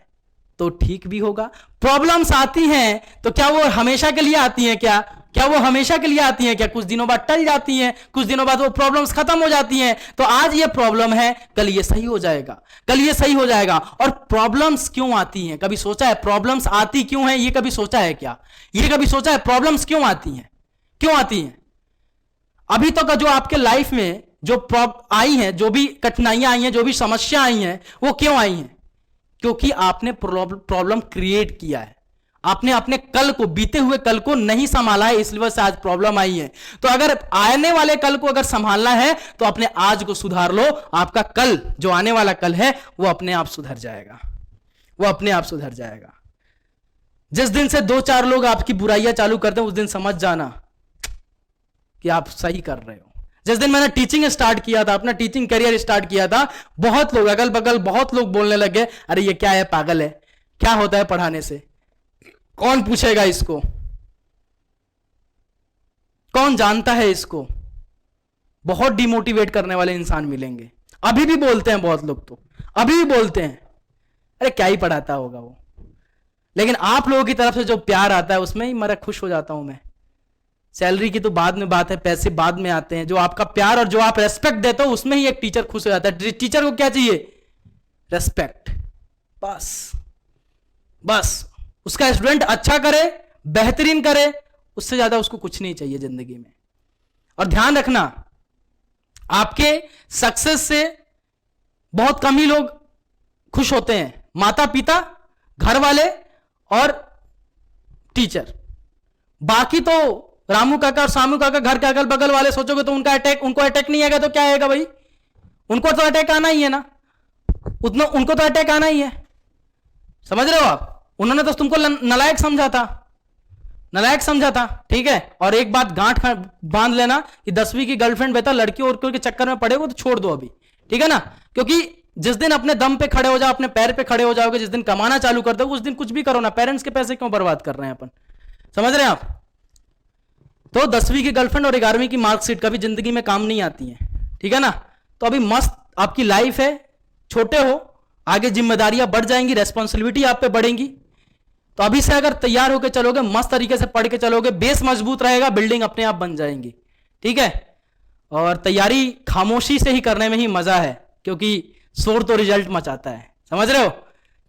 तो ठीक भी होगा। प्रॉब्लम्स आती हैं तो क्या वो हमेशा के लिए आती हैं क्या, क्या वो हमेशा के लिए आती हैं क्या, कुछ दिनों बाद टल जाती हैं, कुछ दिनों बाद वो प्रॉब्लम्स खत्म हो जाती हैं। तो आज ये प्रॉब्लम है, कल ये सही हो जाएगा, कल ये सही हो जाएगा। और प्रॉब्लम्स क्यों आती हैं, कभी सोचा है प्रॉब्लम्स आती क्यों हैं, ये कभी सोचा है क्या, ये कभी सोचा है प्रॉब्लम्स क्यों आती हैं, क्यों आती हैं। अभी तक तो जो आपके लाइफ में जो आई हैं, जो भी कठिनाइयां आई हैं, जो भी समस्या आई हैं, वो क्यों आई हैं, क्योंकि आपने प्रॉब्लम क्रिएट किया है। आपने अपने कल को, बीते हुए कल को नहीं संभाला है, इसलिए से आज प्रॉब्लम आई है। तो अगर आने वाले कल को अगर संभालना है तो अपने आज को सुधार लो। आपका कल, जो आने वाला कल है, वो अपने आप सुधर जाएगा, वो अपने आप सुधर जाएगा। जिस दिन से 2-4 लोग आपकी बुराइयां चालू करते हैं, उस दिन समझ जाना कि आप सही कर रहे हो। जिस दिन मैंने टीचिंग स्टार्ट किया था, अपना टीचिंग करियर स्टार्ट किया था, बहुत लोग अगल बगल बहुत लोग बोलने लगे, अरे ये क्या है, पागल है, क्या होता है पढ़ाने से, कौन पूछेगा इसको, कौन जानता है इसको। बहुत डिमोटिवेट करने वाले इंसान मिलेंगे। अभी भी बोलते हैं बहुत लोग, तो अभी भी बोलते हैं अरे क्या ही पढ़ाता होगा वो। लेकिन आप लोगों की तरफ से जो प्यार आता है उसमें ही मेरा खुश हो जाता हूं मैं। सैलरी की तो बाद में बात है, पैसे बाद में आते हैं। जो आपका प्यार और जो आप रेस्पेक्ट देते हो उसमें ही एक टीचर खुश हो जाता है। टीचर को क्या चाहिए, रेस्पेक्ट, बस बस। उसका स्टूडेंट अच्छा करे, बेहतरीन करे, उससे ज्यादा उसको कुछ नहीं चाहिए जिंदगी में। और ध्यान रखना, आपके सक्सेस से बहुत कम ही लोग खुश होते हैं, माता पिता, घर वाले और टीचर। बाकी तो रामू काका और सामू काका घर के अगल बगल वाले सोचोगे तो उनको अटैक नहीं आएगा तो क्या आएगा भाई? उनको तो अटैक आना ही है ना, उतना उनको तो अटैक आना ही है। समझ रहे हो आप? उन्होंने तो तुमको नालायक समझा था, नालायक समझा था, ठीक है। और एक बात गांठ बांध लेना कि 10वीं की गर्लफ्रेंड बेटा लड़की और के चक्कर में पड़े हो तो छोड़ दो अभी, ठीक है ना। क्योंकि जिस दिन अपने दम पे खड़े हो जाओ, अपने पैर पे खड़े हो जाओगे, जिस दिन कमाना चालू कर दो उस दिन कुछ भी करो ना, पेरेंट्स के पैसे क्यों बर्बाद कर रहे हैं अपन? समझ रहे हैं आप? तो 10वीं की गर्लफ्रेंड और 11वीं की मार्कशीट कभी जिंदगी में काम नहीं आती है, ठीक है ना। तो अभी मस्त आपकी लाइफ है, छोटे हो, आगे जिम्मेदारियां बढ़ जाएंगी, रेस्पॉन्सिबिलिटी आप पे बढ़ेंगी। तो अभी से अगर तैयार होकर चलोगे, मस्त तरीके से पढ़ के चलोगे, बेस मजबूत रहेगा, बिल्डिंग अपने आप बन जाएंगी, ठीक है। और तैयारी खामोशी से ही करने में ही मजा है, क्योंकि शोर तो रिजल्ट मचाता है, समझ रहे हो।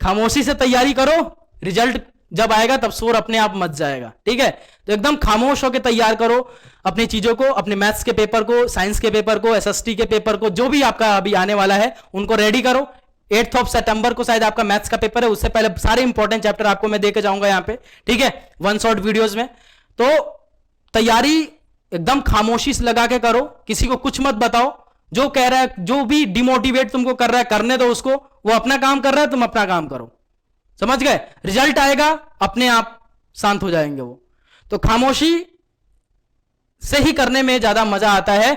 खामोशी से तैयारी करो, रिजल्ट जब आएगा तब शोर अपने आप मच जाएगा, ठीक है। तो एकदम खामोश होकर तैयार करो अपनी चीजों को, अपने मैथ्स के पेपर को, साइंस के पेपर को, एसएसटी के पेपर को, जो भी आपका अभी आने वाला है उनको रेडी करो। 8 सितंबर को शायद आपका मैथ्स का पेपर है, उससे पहले सारे इंपॉर्टेंट चैप्टर आपको मैं देके जाऊंगा यहाँ पे, ठीक है, वन शॉट वीडियोस में। तो तैयारी एकदम खामोशी से लगा के करो, किसी को कुछ मत बताओ। जो कह रहा है, जो भी डिमोटिवेट तुमको कर रहा है, करने दो उसको, वो अपना काम कर रहा है, तुम अपना काम करो, समझ गए। रिजल्ट आएगा, अपने आप शांत हो जाएंगे वो। तो खामोशी से ही करने में ज्यादा मजा आता है,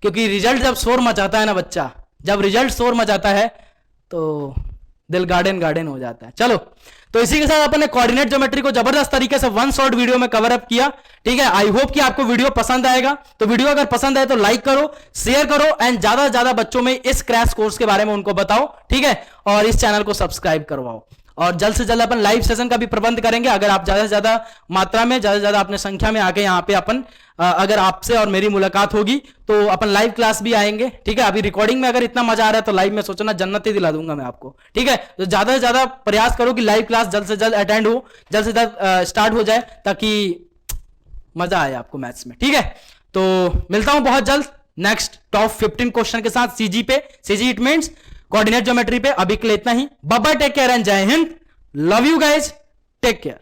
क्योंकि रिजल्ट जब शोर मचाता है ना बच्चा, जब रिजल्ट शोर मचाता है तो दिल गार्डन गार्डन हो जाता है। चलो, तो इसी के साथ अपन ने कोऑर्डिनेट ज्योमेट्री को जबरदस्त तरीके से वन शॉट वीडियो में कवर अप किया, ठीक है। आई होप कि आपको वीडियो पसंद आएगा। तो वीडियो अगर पसंद आए तो लाइक करो, शेयर करो, एंड ज्यादा से ज्यादा बच्चों में इस क्रैश कोर्स के बारे में उनको बताओ, ठीक है। और इस चैनल को सब्सक्राइब करवाओ। और जल्द से जल्द अपन लाइव सेशन का भी प्रबंध करेंगे। अगर आप ज्यादा से ज्यादा मात्रा में, ज्यादा से ज्यादा अपने संख्या में आके यहाँ पे अपन अगर आपसे और मेरी मुलाकात होगी तो अपन लाइव क्लास भी आएंगे, ठीक है। अभी रिकॉर्डिंग में अगर इतना मजा आ रहा है तो लाइव में सोचना जन्नत ही दिला दूंगा मैं आपको, ठीक है। तो ज्यादा से ज्यादा प्रयास करो कि लाइव क्लास जल्द से जल्द अटेंड हो, जल्द से जल्द स्टार्ट हो जाए, ताकि मजा आए आपको मैथ्स में, ठीक है। तो मिलता हूं बहुत जल्द नेक्स्ट टॉप 15 क्वेश्चन के साथ सीजी पे। CG it means coordinate geometry पे। अभी के लिए इतना ही। Bye bye, take care and जय Hind. Love you guys, take care.